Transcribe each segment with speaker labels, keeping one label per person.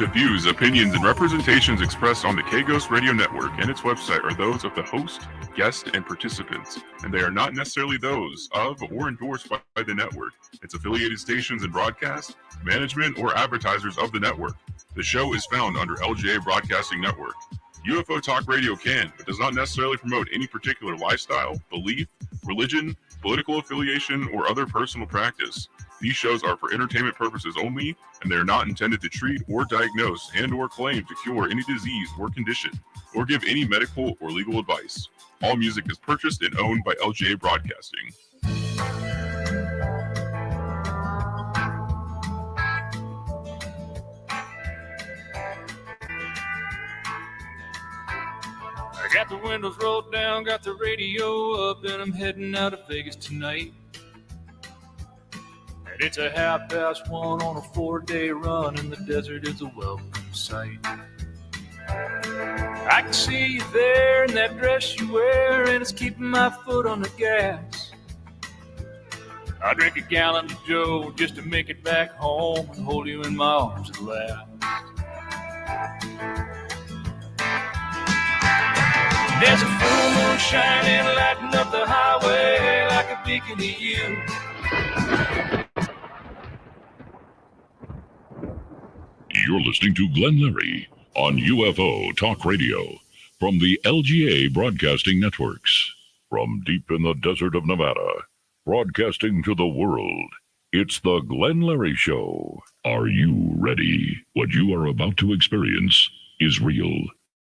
Speaker 1: The views, opinions, and representations expressed on the K-Ghost Radio Network and its website are those of the host, guest, and participants, and they are not necessarily those of or endorsed by the network, its affiliated stations and broadcast, management, or advertisers of the network. The show is found under LGA Broadcasting Network. UFO Talk Radio can, but does not necessarily promote any particular lifestyle, belief, religion, political affiliation, or other personal practice. These shows are for entertainment purposes only, and they are not intended to treat or diagnose and or claim to cure any disease or condition, or give any medical or legal advice. All music is purchased and owned by LGA Broadcasting.
Speaker 2: I got the windows rolled down, got the radio up, and I'm heading out of Vegas tonight. And it's a 1:30 on a 4-day run, and the desert is a welcome sight. I can see you there in that dress you wear, and it's keeping my foot on the gas. I drink a gallon of Joe just to make it back home and hold you in my arms at last. There's a full moon shining, lighting up the highway like a beacon to you.
Speaker 3: You're listening to Glenn Larry on UFO Talk Radio from the LGA Broadcasting Networks. From deep in the desert of Nevada, broadcasting to the world, it's the Glenn Larry Show. Are you ready? What you are about to experience is real.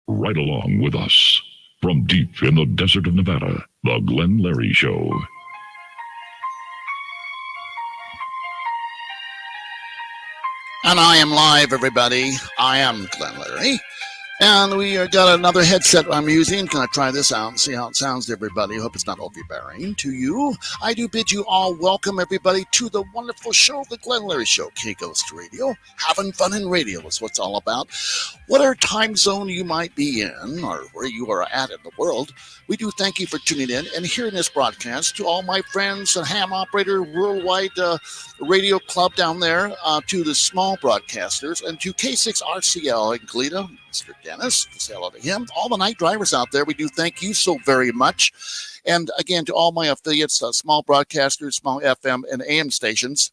Speaker 3: Right along with us. From deep in the desert of Nevada, the Glenn Larry Show.
Speaker 4: And I am live, everybody. I am Glenn Larry. And we got another headset I'm using. Going to try this out and see how it sounds to everybody. Hope it's not overbearing to you. I do bid you all welcome, everybody, to the wonderful show, the Glenn Larry Show, K-Ghost Radio. Having fun in radio is what it's all about. Whatever time zone you might be in or where you are at in the world, we do thank you for tuning in and hearing this broadcast. To all my friends and ham operator, worldwide radio club down there, to the small broadcasters, and to K6RCL in Goleta, Mr. Dennis, say hello to him. All the night drivers out there, we do thank you so very much. And again, to all my affiliates, small broadcasters, small FM and AM stations.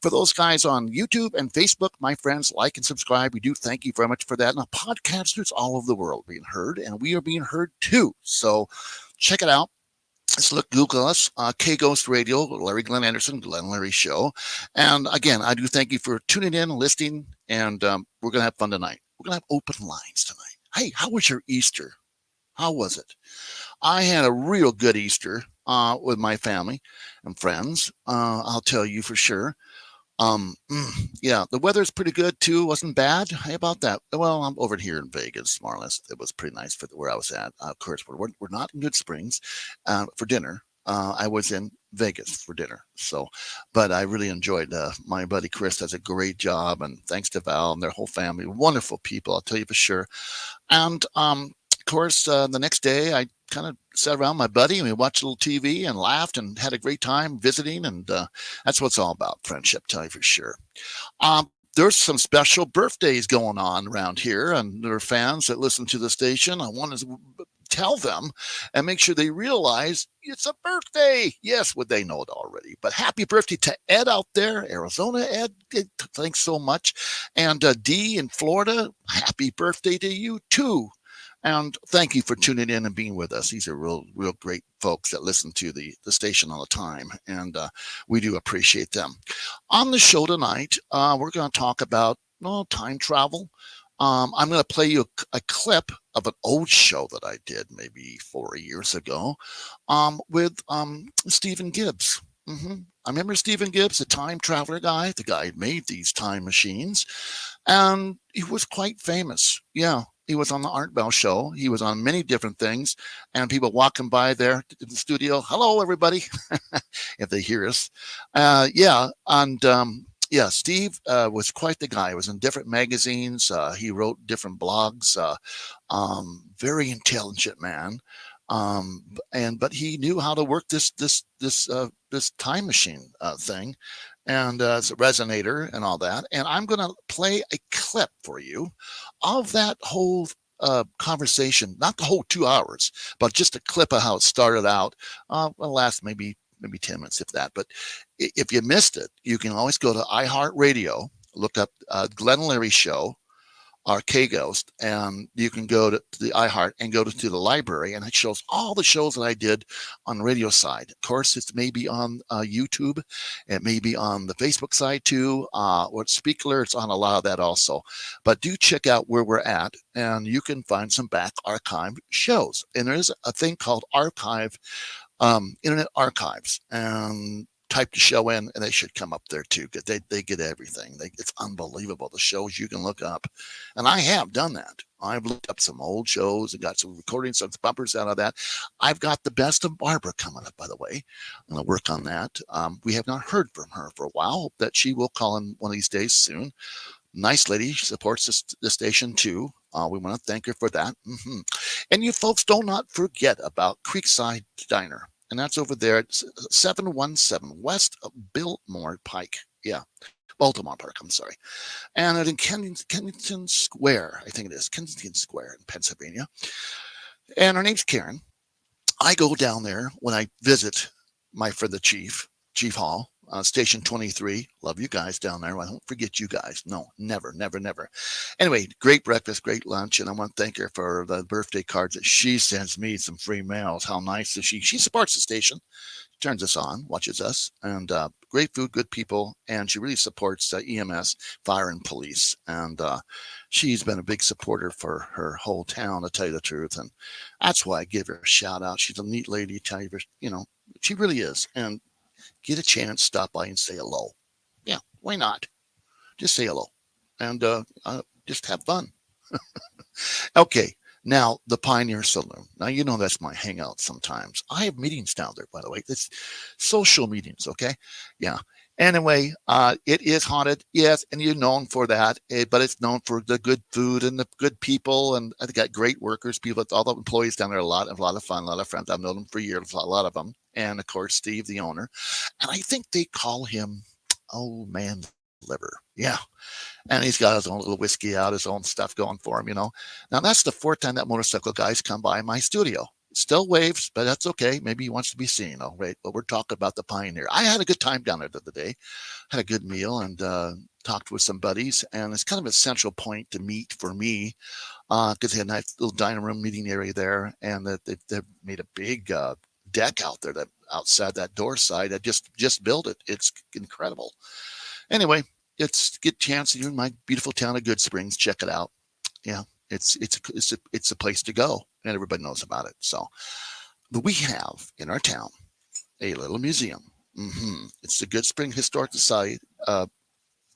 Speaker 4: For those guys on YouTube and Facebook, my friends, like and subscribe. We do thank you very much for that. And podcasters all over the world being heard, and we are being heard too. So check it out. Just Google us, K-Ghost Radio, Larry Glenn Anderson, Glenn Larry Show. And again, I do thank you for tuning in, listening, and we're going to have fun tonight. We're going to have open lines tonight. Hey, how was your Easter? How was it? I had a real good Easter with my family and friends. I'll tell you for sure. Yeah, the weather's pretty good too. Wasn't bad. How about that? Well, I'm over here in Vegas, more or less. It was pretty nice for where I was at. Of course, we're not in Good Springs for dinner. I was in Vegas for dinner. So, but I really enjoyed my buddy Chris does a great job, and thanks to Val and their whole family, wonderful people, I'll tell you for sure. And of course, the next day I kind of sat around my buddy and we watched a little TV and laughed and had a great time visiting, and that's what it's all about, friendship, tell you for sure. There's some special birthdays going on around here, and there are fans that listen to the station. I want to tell them and make sure they realize it's a birthday. Yes, would they know it already? But happy birthday to Ed out there, Arizona. Ed, thanks so much. And Dee in Florida, happy birthday to you too. And thank you for tuning in and being with us. These are real great folks that listen to the station all the time, and we do appreciate them. On the show tonight, we're going to talk about time travel. I'm going to play you a clip of an old show that I did maybe 4 years ago with Stephen Gibbs. I remember Stephen Gibbs, the time traveler guy, the guy who made these time machines, and he was quite famous. Yeah. He was on the Art Bell show. He was on many different things, and people walking by there in the studio. Hello, everybody, if they hear us. Steve was quite the guy. He was in different magazines. He wrote different blogs. Very intelligent man. But he knew how to work this time machine thing, and it's a resonator and all that. And I'm going to play a clip for you of that whole conversation, not the whole 2 hours, but just a clip of how it started out. Well, last maybe 10 minutes, if that. But if you missed it, you can always go to iHeartRadio, look up Glenn Larry Show, or K-Ghost, and you can go to the iHeart and go to the library, and it shows all the shows that I did on the radio side. Of course, it's maybe on YouTube, it may be on the Facebook side too, or Speakler. It's on a lot of that also. But do check out where we're at, and you can find some back archive shows. And there's a thing called archive, Internet Archives, and type the show in and they should come up there too, because they get everything. It's unbelievable, the shows you can look up. And I have done that. I've looked up some old shows and got some recordings, some bumpers out of that. I've got the best of Barbara coming up, by the way. I'm going to work on that. We have not heard from her for a while. Hope that she will call in one of these days soon. Nice lady. She supports the station too. We want to thank her for that. And you folks do not forget about Creekside Diner. And that's over there at 717 West of Biltmore Pike. Yeah, Baltimore Park, I'm sorry. And it's in Kensington Square, I think it is, Kensington Square in Pennsylvania. And her name's Karen. I go down there when I visit my friend, the Chief Hall, Station 23. Love you guys down there. I don't forget you guys. No, never, never, never. Anyway, great breakfast, great lunch. And I want to thank her for the birthday cards that she sends me, some free mails. How nice is she? She supports the station, turns us on, watches us, and great food, good people. And she really supports EMS, fire, and police. And she's been a big supporter for her whole town, to tell you the truth. And that's why I give her a shout out. She's a neat lady, tell you, she really is. And get a chance, stop by and say hello. Yeah, why not? Just say hello and just have fun. Okay, now the Pioneer Saloon. Now, that's my hangout sometimes. I have meetings down there, by the way. It's social meetings, okay? Yeah. Anyway, it is haunted, yes, and you're known for that, but it's known for the good food and the good people, and I got great workers, people, all the employees down there, a lot of fun, a lot of friends. I've known them for years, a lot of them, and of course, Steve, the owner, and I think they call him Old Man Liver, yeah, and he's got his own little whiskey out, his own stuff going for him, Now, that's the fourth time that motorcycle guy's come by my studio. Still waves, but that's okay. Maybe he wants to be seen. All right. But we're talking about the Pioneer. I had a good time down there the other day. Had a good meal and talked with some buddies. And it's kind of a central point to meet for me because they had a nice little dining room meeting area there. And they've made a big deck out there, that outside that door side. I just built it. It's incredible. Anyway, it's a good chance. You're in my beautiful town of Good Springs. Check it out. Yeah. It's a place to go, and everybody knows about it. So, but we have in our town a little museum. It's the Good Spring Historic Society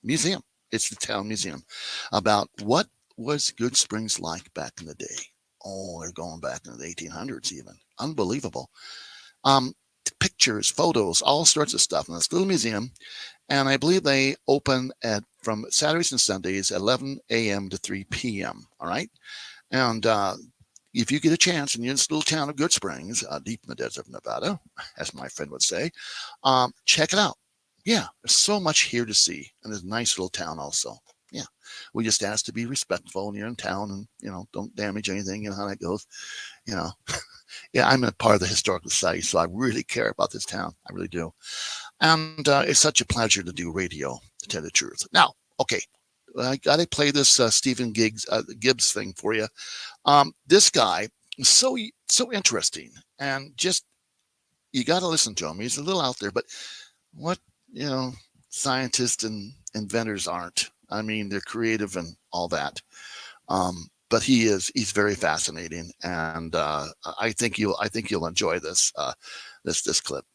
Speaker 4: museum. It's the town museum about what was Good Springs like back in the day. Oh, they're going back into the 1800s even. Unbelievable. Pictures, photos, all sorts of stuff in this little museum. And I believe they open from Saturdays and Sundays, 11 a.m. to 3 p.m. All right. And if you get a chance and you're in this little town of Good Springs, deep in the desert of Nevada, as my friend would say, check it out. Yeah, there's so much here to see. And there's a nice little town also. Yeah. We just ask to be respectful when you're in town and, don't damage anything. You know how that goes, Yeah, I'm a part of the Historical Society, so I really care about this town. I really do. And it's such a pleasure to do radio, to tell the truth. Now, okay, I got to play this Stephen Gibbs thing for you. This guy is so interesting, and just you got to listen to him. He's a little out there, but what scientists and inventors aren't. I mean, they're creative and all that. But he's very fascinating, and I think you'll enjoy this clip.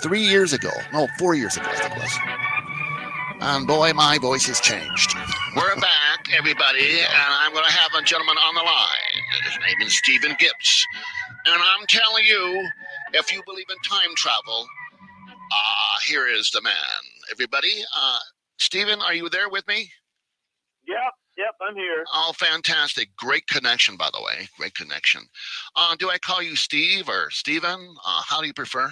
Speaker 4: 4 years ago, I think it was. And boy, my voice has changed. We're back, everybody, and I'm going to have a gentleman on the line. His name is Stephen Gibbs, and I'm telling you, if you believe in time travel, here is the man. Everybody, Stephen, are you there with me?
Speaker 5: Yep, I'm here.
Speaker 4: Oh, fantastic. Great connection, by the way. Great connection. Do I call you Steve or Steven? How do you prefer?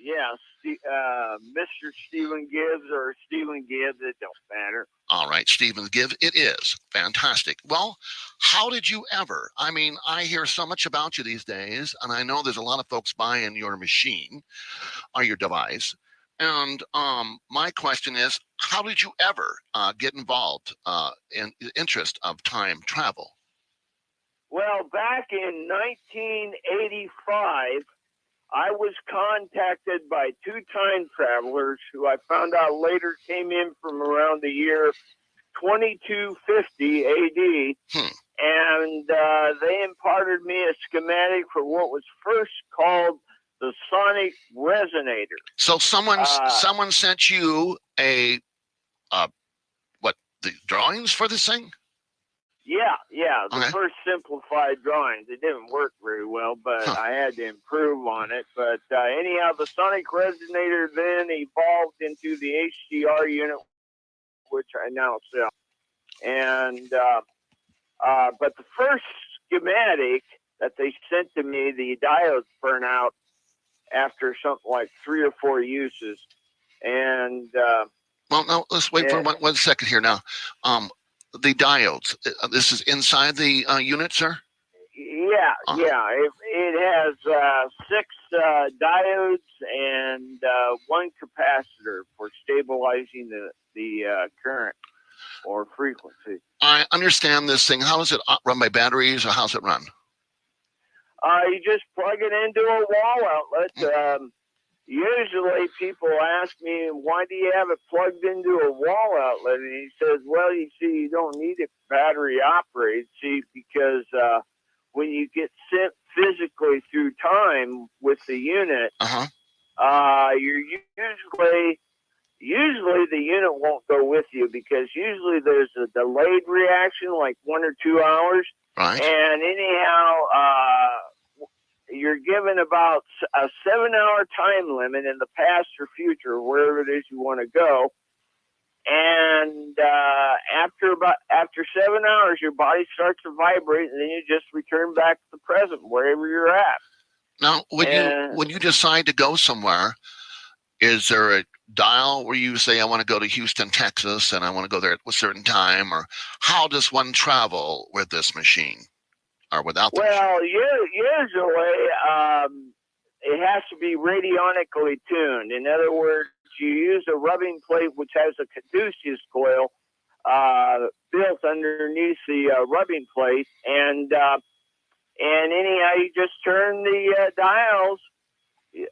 Speaker 5: Yeah, Mr. Stephen Gibbs or Stephen Gibbs. It don't matter.
Speaker 4: All right, Stephen Gibbs, it is. Fantastic. Well, how did you ever? I mean, I hear so much about you these days, and I know there's a lot of folks buying your machine or your device. And my question is, how did you ever get involved in the interest of time travel?
Speaker 5: Well, back in 1985, I was contacted by two time travelers who I found out later came in from around the year 2250 AD. And they imparted me a schematic for what was first called the sonic resonator.
Speaker 4: So someone sent you the drawings for this thing?
Speaker 5: Yeah, the
Speaker 4: Okay.
Speaker 5: first simplified drawings. It didn't work very well, but I had to improve on it. But anyhow, the sonic resonator then evolved into the HDR unit, which I now sell. And but the first schematic that they sent to me, the diodes burn out after something like 3 or 4 uses. And
Speaker 4: well, no, let's wait for one second here now. The diodes, this is inside the unit, sir?
Speaker 5: Yeah. It has 6 diodes and 1 capacitor for stabilizing the current or frequency.
Speaker 4: I understand this thing. How is it run by batteries, or how's it run?
Speaker 5: You just plug it into a wall outlet. Usually people ask me, why do you have it plugged into a wall outlet? And he says, well, you see, you don't need it battery operated, because when you get sent physically through time with the unit, you're usually the unit won't go with you, because usually there's a delayed reaction, like 1 or 2 hours.
Speaker 4: Right.
Speaker 5: And anyhow, you're given about a 7-hour time limit in the past or future, wherever it is you want to go. And after 7 hours, your body starts to vibrate, and then you just return back to the present, wherever you're at.
Speaker 4: Now, when you decide to go somewhere, is there a dial where you say, I want to go to Houston, Texas, and I want to go there at a certain time? Or how does one travel with this machine, or without the machine?
Speaker 5: Well, usually it has to be radionically tuned. In other words, you use a rubbing plate which has a caduceus coil built underneath the rubbing plate, and anyhow, you just turn the dials. You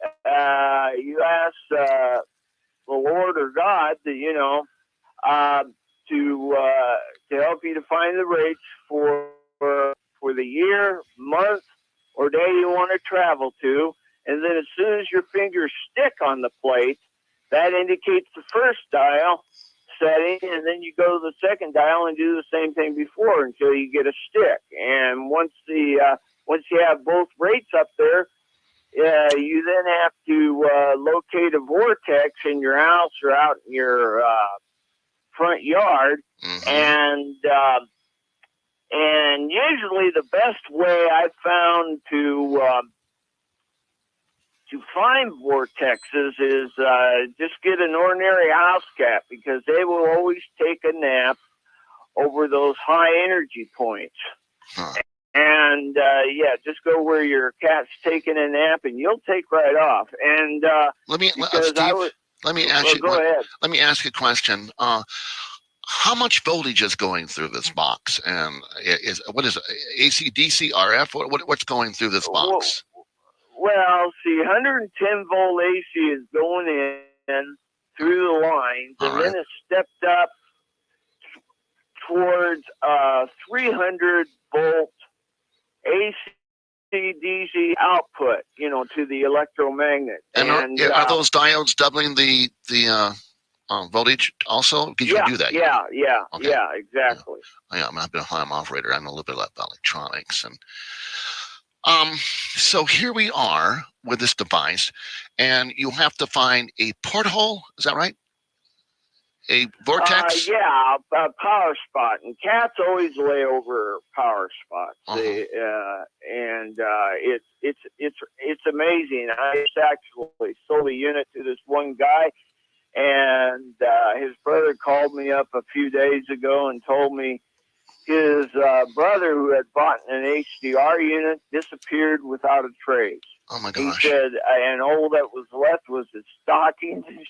Speaker 5: ask the Lord or God, to help you to find the rates for the year, month, or day you want to travel to. And then as soon as your fingers stick on the plate, that indicates the first dial setting, and then you go to the second dial and do the same thing before until you get a stick. And once you have both rates up there, you then have to locate a vortex in your house or out in your front yard. And usually the best way I've found to find vortexes is just get an ordinary house cat, because they will always take a nap over those high energy points. And just go where your cat's taking a nap, and you'll take right off. And
Speaker 4: let me ask you a question. How much voltage is going through this box? And what is it? AC, DC, RF? What's going through this box?
Speaker 5: Well, see, 110 volt AC is going in through the lines, and then it's stepped up towards 300 volt AC DC output, to the electromagnet.
Speaker 4: And are those diodes doubling the voltage also? Because you can do that.
Speaker 5: Yeah,
Speaker 4: Okay.
Speaker 5: yeah, exactly.
Speaker 4: I've been a home operator. I know a little bit about electronics, and so here we are with this device, and you have to find a porthole. Is that right? a vortex?
Speaker 5: Yeah, a power spot, and cats always lay over power spots. It's amazing. I actually sold a unit to this one guy, and his brother called me up a few days ago and told me his brother, who had bought an HDR unit, disappeared without a trace.
Speaker 4: Oh my
Speaker 5: He
Speaker 4: gosh!
Speaker 5: said, and all that was left was his stockings and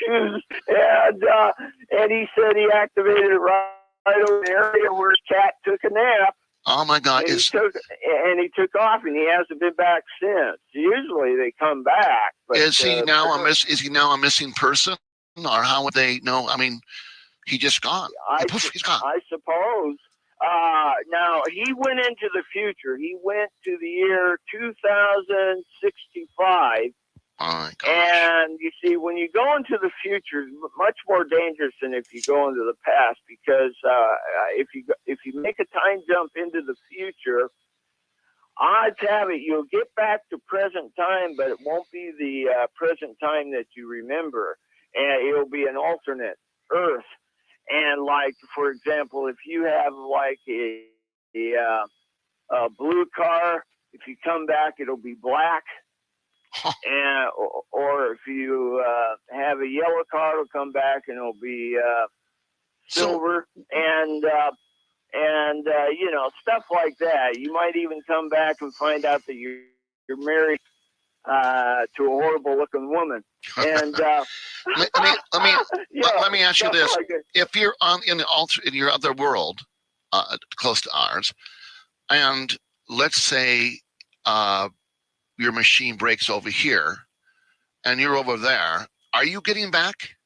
Speaker 5: shoes, and he said he activated it right over the area where his cat took a nap.
Speaker 4: Oh my God!
Speaker 5: And he took off, and he hasn't been back since. Usually they come back. But,
Speaker 4: is he now a missing person, or how would they know? I mean, he just gone. He's gone.
Speaker 5: I suppose. Now he went into the future. He went to the year 2065.
Speaker 4: Oh my gosh.
Speaker 5: And you see, when you go into the future, it's much more dangerous than if you go into the past, because if you make a time jump into the future, odds have it you'll get back to present time, but it won't be the present time that you remember, and it'll be an alternate Earth. And like, for example, if you have like a blue car, if you come back, it'll be black. And or if you have a yellow car, it'll come back and it'll be silver, and you know, stuff like that. You might even come back and find out that you're married to a horrible looking woman. And
Speaker 4: let me ask you this:
Speaker 5: like
Speaker 4: if you're in your other world, close to ours, and let's say your machine breaks over here, and you're over there, are you getting back?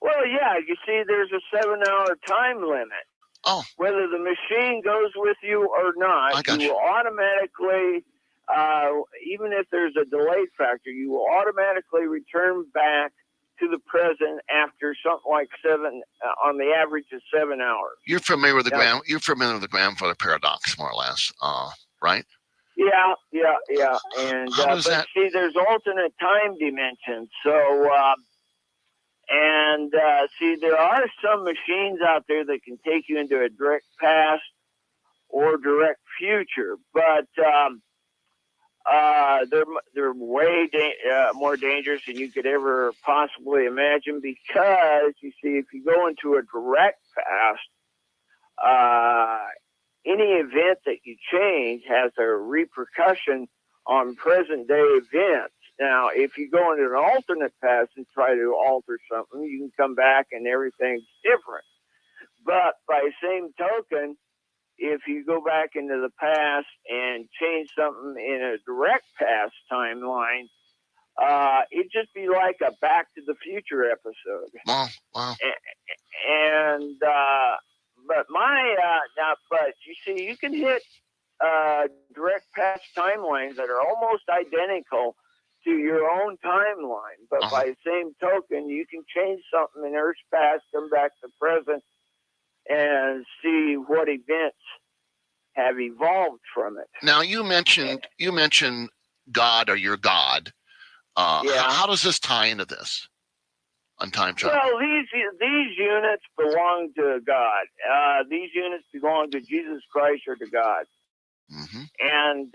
Speaker 5: Well, yeah. You see, there's a 7-hour time limit.
Speaker 4: Oh.
Speaker 5: Whether the machine goes with you or not, you will automatically, even if there's a delay factor, you will automatically return back to the present after something like on the average of 7 hours.
Speaker 4: You're familiar with the grandfather paradox, more or less, right?
Speaker 5: Yeah. And see, there's alternate time dimensions. So, see, there are some machines out there that can take you into a direct past or direct future, but they're way more dangerous than you could ever possibly imagine, because you see, if you go into a direct past, any event that you change has a repercussion on present day events. Now, if you go into an alternate past and try to alter something, you can come back and everything's different. But by the same token, if you go back into the past and change something in a direct past timeline, it'd just be like a Back to the Future episode.
Speaker 4: Wow.
Speaker 5: But you see, you can hit direct past timelines that are almost identical to your own timeline. But by the same token, you can change something in Earth's past, come back to present, and see what events have evolved from it.
Speaker 4: Now, you mentioned God, or your God. How does this tie into this on time travel?
Speaker 5: Well, these units belong to God. These units belong to Jesus Christ or to God.
Speaker 4: Mm-hmm.
Speaker 5: And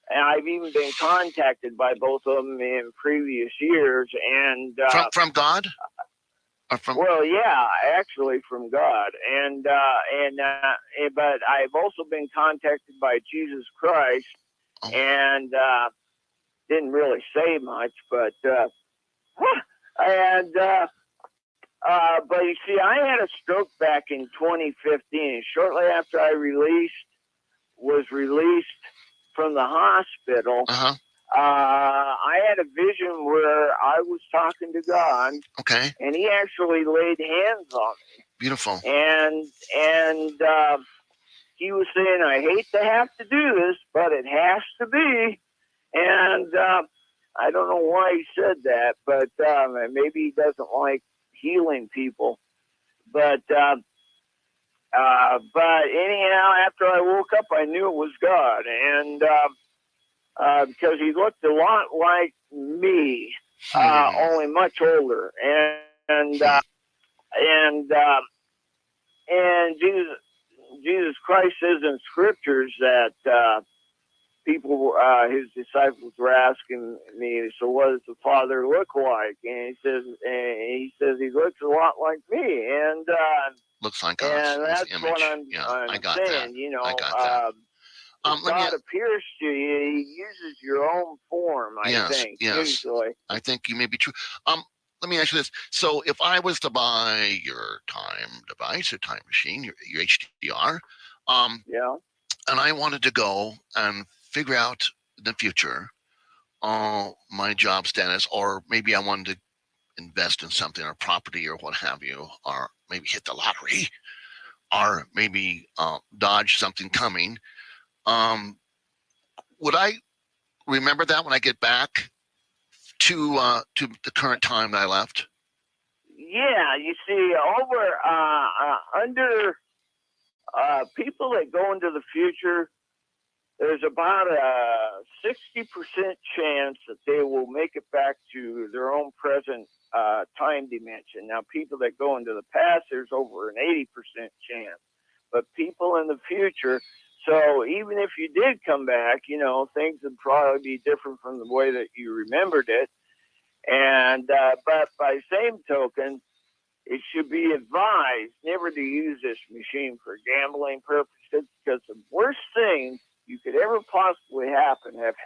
Speaker 5: I've even been contacted by both of them in previous years. And
Speaker 4: from God?
Speaker 5: Well, yeah, actually from God. But I've also been contacted by Jesus Christ, and didn't really say much, but but you see, I had a stroke back in 2015. Shortly after I was released from the hospital, I had a vision where I was talking to God.
Speaker 4: Okay.
Speaker 5: And he actually laid hands on me.
Speaker 4: Beautiful.
Speaker 5: And he was saying, I hate to have to do this, but it has to be. And I don't know why he said that, but maybe he doesn't like healing people. But anyhow, after I woke up, I knew it was God. And because he looked a lot like me, only much older. and Jesus Christ says in scriptures that people, his disciples were asking me, so what does the Father look like? And he says he looks a lot like me, and
Speaker 4: looks like us.
Speaker 5: and
Speaker 4: His
Speaker 5: that's
Speaker 4: image.
Speaker 5: what I'm
Speaker 4: I got
Speaker 5: saying.
Speaker 4: that.
Speaker 5: You know,
Speaker 4: I got that.
Speaker 5: if God appears to you, he uses your own form, I think, usually.
Speaker 4: I think you may be true. Let me ask you this. So if I was to buy your time device, your time machine, your HDR, and I wanted to go and figure out in the future my job status, or maybe I wanted to invest in something or property or what have you, or maybe hit the lottery, or maybe dodge something coming, would I remember that when I get back to the current time that I left?
Speaker 5: Yeah, you see, under people that go into the future, there's about a 60% chance that they will make it back to their own present time dimension. Now, people that go into the past, there's over an 80% chance. But people in the future, so even if you did come back, you know, things would probably be different from the way that you remembered it. And but by same token, it should be advised never to use this machine for gambling purposes, because the worst thing you could ever possibly have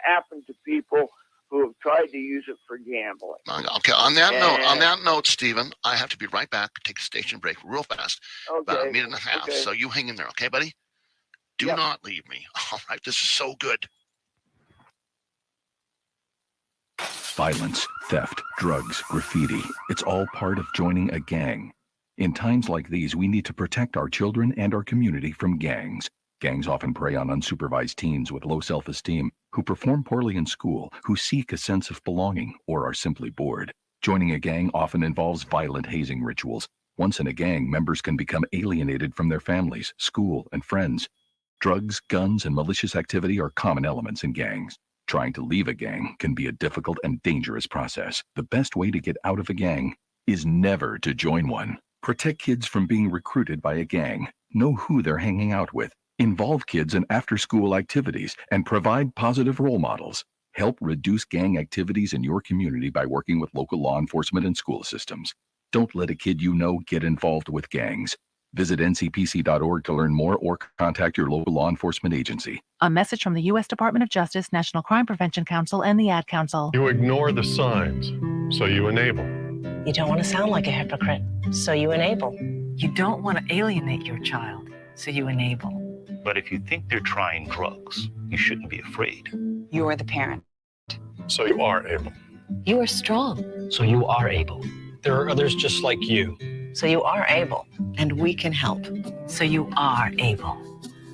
Speaker 5: happened to people who have tried to use it for gambling.
Speaker 4: Okay. On that note, Stephen, I have to be right back. Take a station break real fast.
Speaker 5: Okay.
Speaker 4: About a minute and a half.
Speaker 5: Okay.
Speaker 4: So you hang in there, okay, buddy? Do not leave me. All right. This is so good.
Speaker 6: Violence, theft, drugs, graffiti. It's all part of joining a gang. In times like these, we need to protect our children and our community from gangs. Gangs often prey on unsupervised teens with low self-esteem, who perform poorly in school, who seek a sense of belonging, or are simply bored. Joining a gang often involves violent hazing rituals. Once in a gang, members can become alienated from their families, school, and friends. Drugs, guns, and malicious activity are common elements in gangs. Trying to leave a gang can be a difficult and dangerous process. The best way to get out of a gang is never to join one. Protect kids from being recruited by a gang. Know who they're hanging out with. Involve kids in after-school activities and provide positive role models. Help reduce gang activities in your community by working with local law enforcement and school systems. Don't let a kid you know get involved with gangs. Visit ncpc.org to learn more or contact your local law enforcement agency.
Speaker 7: A message from the U.S. Department of Justice, National Crime Prevention Council, and the Ad Council.
Speaker 8: You ignore the signs, so you enable.
Speaker 9: You don't want to sound like a hypocrite, so you enable.
Speaker 10: You don't want to alienate your child, so you enable.
Speaker 11: But if you think they're trying drugs, you shouldn't be afraid.
Speaker 9: You're the parent.
Speaker 8: So you are able.
Speaker 9: You are strong.
Speaker 12: So you are able. There are others just like you.
Speaker 9: So you are able. And we can help.
Speaker 10: So you are able.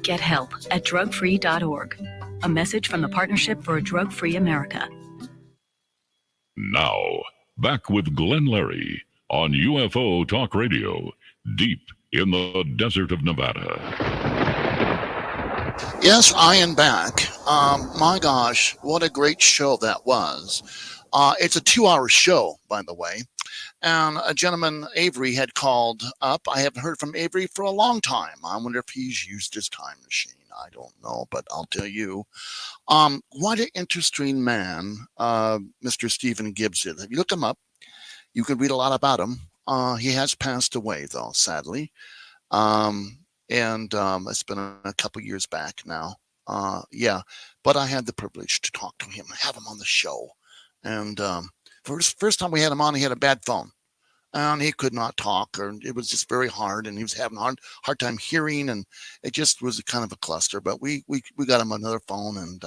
Speaker 13: Get help at drugfree.org. A message from the Partnership for a Drug-Free America.
Speaker 3: Now, back with Glenn Larry on UFO Talk Radio, deep in the desert of Nevada.
Speaker 4: Yes, I am back. My gosh, what a great show that was. It's a 2-hour show, by the way. And a gentleman, Avery, had called up. I haven't heard from Avery for a long time. I wonder if he's used his time machine. I don't know, but I'll tell you. What an interesting man Mr. Stephen Gibbs is. If you look him up, you can read a lot about him. He has passed away, though, sadly. And it's been a couple years back now. But I had the privilege to talk to him, have him on the show. And first time we had him on, he had a bad phone. And he could not talk, or it was just very hard, and he was having a hard time hearing, and it just was kind of a cluster. But we got him another phone, and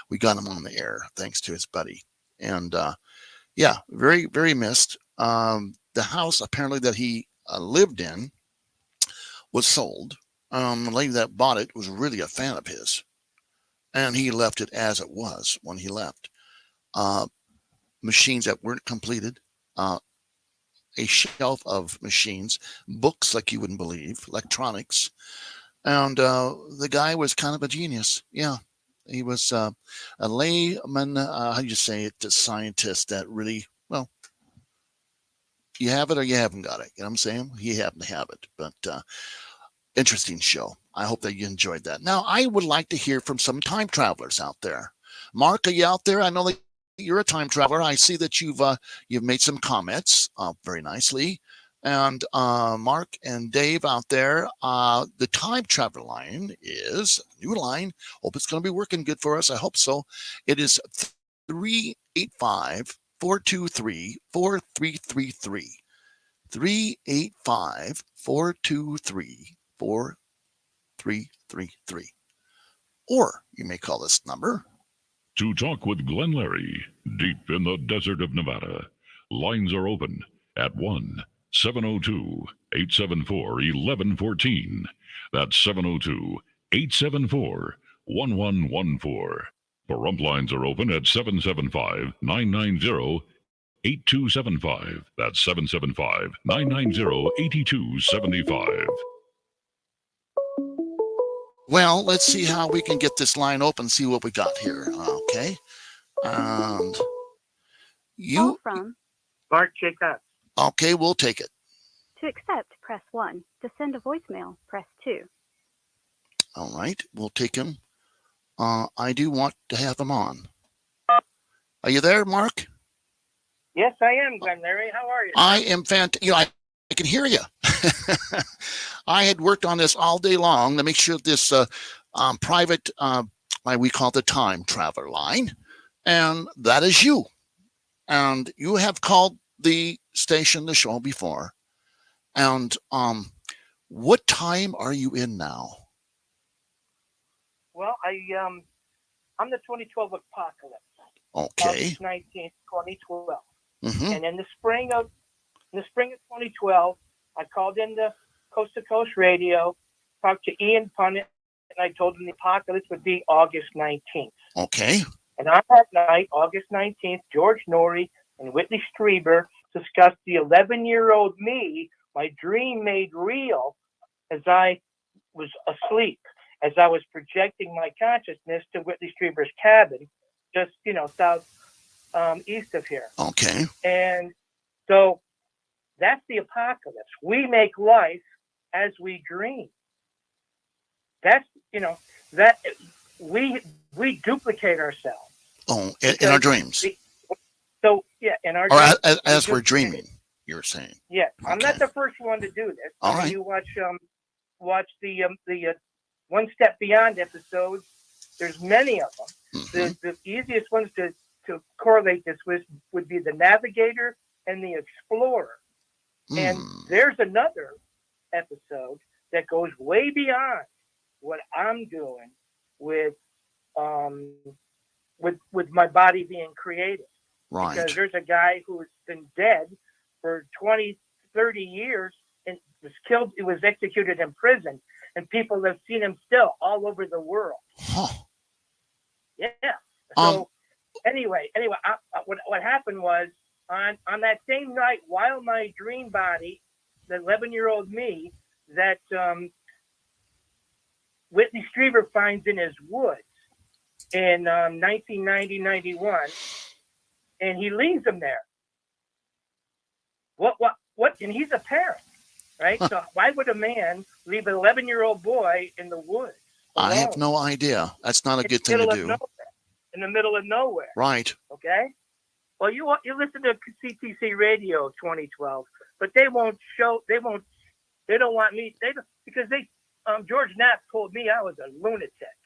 Speaker 4: we got him on the air, thanks to his buddy. And very, very missed. The house apparently that he lived in was sold. The lady that bought it was really a fan of his, and he left it as it was when he left. Machines that weren't completed, a shelf of machines, books like you wouldn't believe, electronics, and the guy was kind of a genius. Yeah, he was a layman. How do you say it? A scientist that really, well, You have it or you haven't got it. You know what I'm saying? You happen to have it. But interesting show. I hope that you enjoyed that. Now, I would like to hear from some time travelers out there. Mark, are you out there? I know that you're a time traveler. I see that you've made some comments very nicely. And Mark and Dave out there, the time travel line is a new line. Hope it's going to be working good for us. I hope so. It is 385-423-4333. 385-423-4333. Or you may call this number.
Speaker 3: To talk with Glenn Larry, deep in the desert of Nevada, lines are open at 1-702-874-1114. That's 702-874-1114. Pahrump lines are open at 775-990-8275. That's 775-990-8275.
Speaker 4: Well, let's see how we can get this line open, see what we got here. Okay. And you
Speaker 14: from
Speaker 5: Mark Jacob.
Speaker 4: Okay, we'll take it.
Speaker 14: To accept, press 1. To send a voicemail, press 2.
Speaker 4: All right, we'll take him. I do want to have him on. Are you there, Mark?
Speaker 5: Yes, I am, Glenn Larry. How are you?
Speaker 4: I am fantastic. I can hear you. I had worked on this all day long to make sure this private, we call it the time traveler line, and that is you. And you have called the station, the show before. And what time are you in now?
Speaker 5: Well, I'm the 2012 apocalypse.
Speaker 4: Okay.
Speaker 5: August 19th, 2012.
Speaker 4: Mm-hmm.
Speaker 5: And in the spring of 2012, I called into Coast to Coast Radio, talked to Ian Punnett, and I told him the apocalypse would be August 19th.
Speaker 4: Okay.
Speaker 5: And on that night, August 19th, George Norrie and Whitley Strieber discussed the 11-year-old me, my dream made real as I was asleep, as I was projecting my consciousness to Whitley Strieber's cabin, just, south east of here.
Speaker 4: Okay.
Speaker 5: And so that's the apocalypse. We make life as we dream. That's, that we duplicate ourselves.
Speaker 4: Oh, in our dreams.
Speaker 5: So, yeah, in our
Speaker 4: dreams.
Speaker 5: Or
Speaker 4: as we're dreaming, you're saying.
Speaker 5: Yeah,
Speaker 4: okay.
Speaker 5: I'm not the first one to do this.
Speaker 4: All right.
Speaker 5: You watch the One Step Beyond episodes. There's many of them.
Speaker 4: Mm-hmm.
Speaker 5: The easiest ones to correlate this with would be the Navigator and the Explorer. And there's another episode that goes way beyond what I'm doing with my body being created.
Speaker 4: Right.
Speaker 5: Because there's a guy who's been dead for 20, 30 years and was killed. He was executed in prison, and people have seen him still all over the world.
Speaker 4: Huh.
Speaker 5: Yeah. So anyway, what happened was on that same night, while my dream body, the 11-year-old me, that Whitley Strieber finds in his woods in 1990-91, and he leaves him there. What? And he's a parent, right? So why would a man leave an 11-year-old boy in the woods alone?
Speaker 4: I have no idea. That's not a good thing to do.
Speaker 5: In the middle of nowhere.
Speaker 4: Right.
Speaker 5: Okay. Well, you listen to CTC Radio 2012, but they don't want me. Because George Knapp told me I was a lunatic.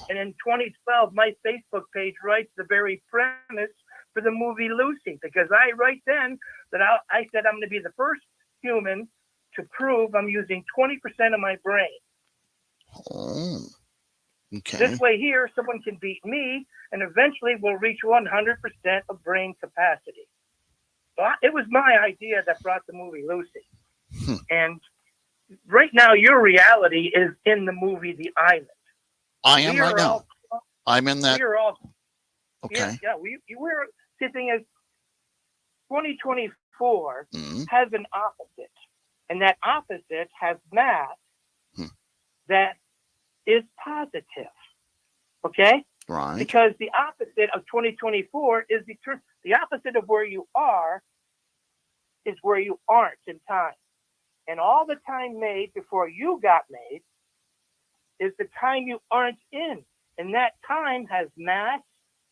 Speaker 5: And in 2012, my Facebook page writes the very premise for the movie Lucy, because I write then that I said I'm going to be the first human to prove I'm using 20% of my brain.
Speaker 4: Oh, okay.
Speaker 5: This way here, someone can beat me, and eventually we'll reach 100% of brain capacity. So it was my idea that brought the movie Lucy. And right now, your reality is in the movie The Island.
Speaker 4: I am right now. I'm in that.
Speaker 5: We're all,
Speaker 4: okay.
Speaker 5: Yeah, we're sitting as 2024 has an opposite, and that opposite has math that is positive. Okay?
Speaker 4: Right.
Speaker 5: Because the opposite of 2024 is the opposite of where you are is 2024. 2024 is
Speaker 15: is where you aren't in time. And all the time made before you got made is the time you aren't in. And that time has mass,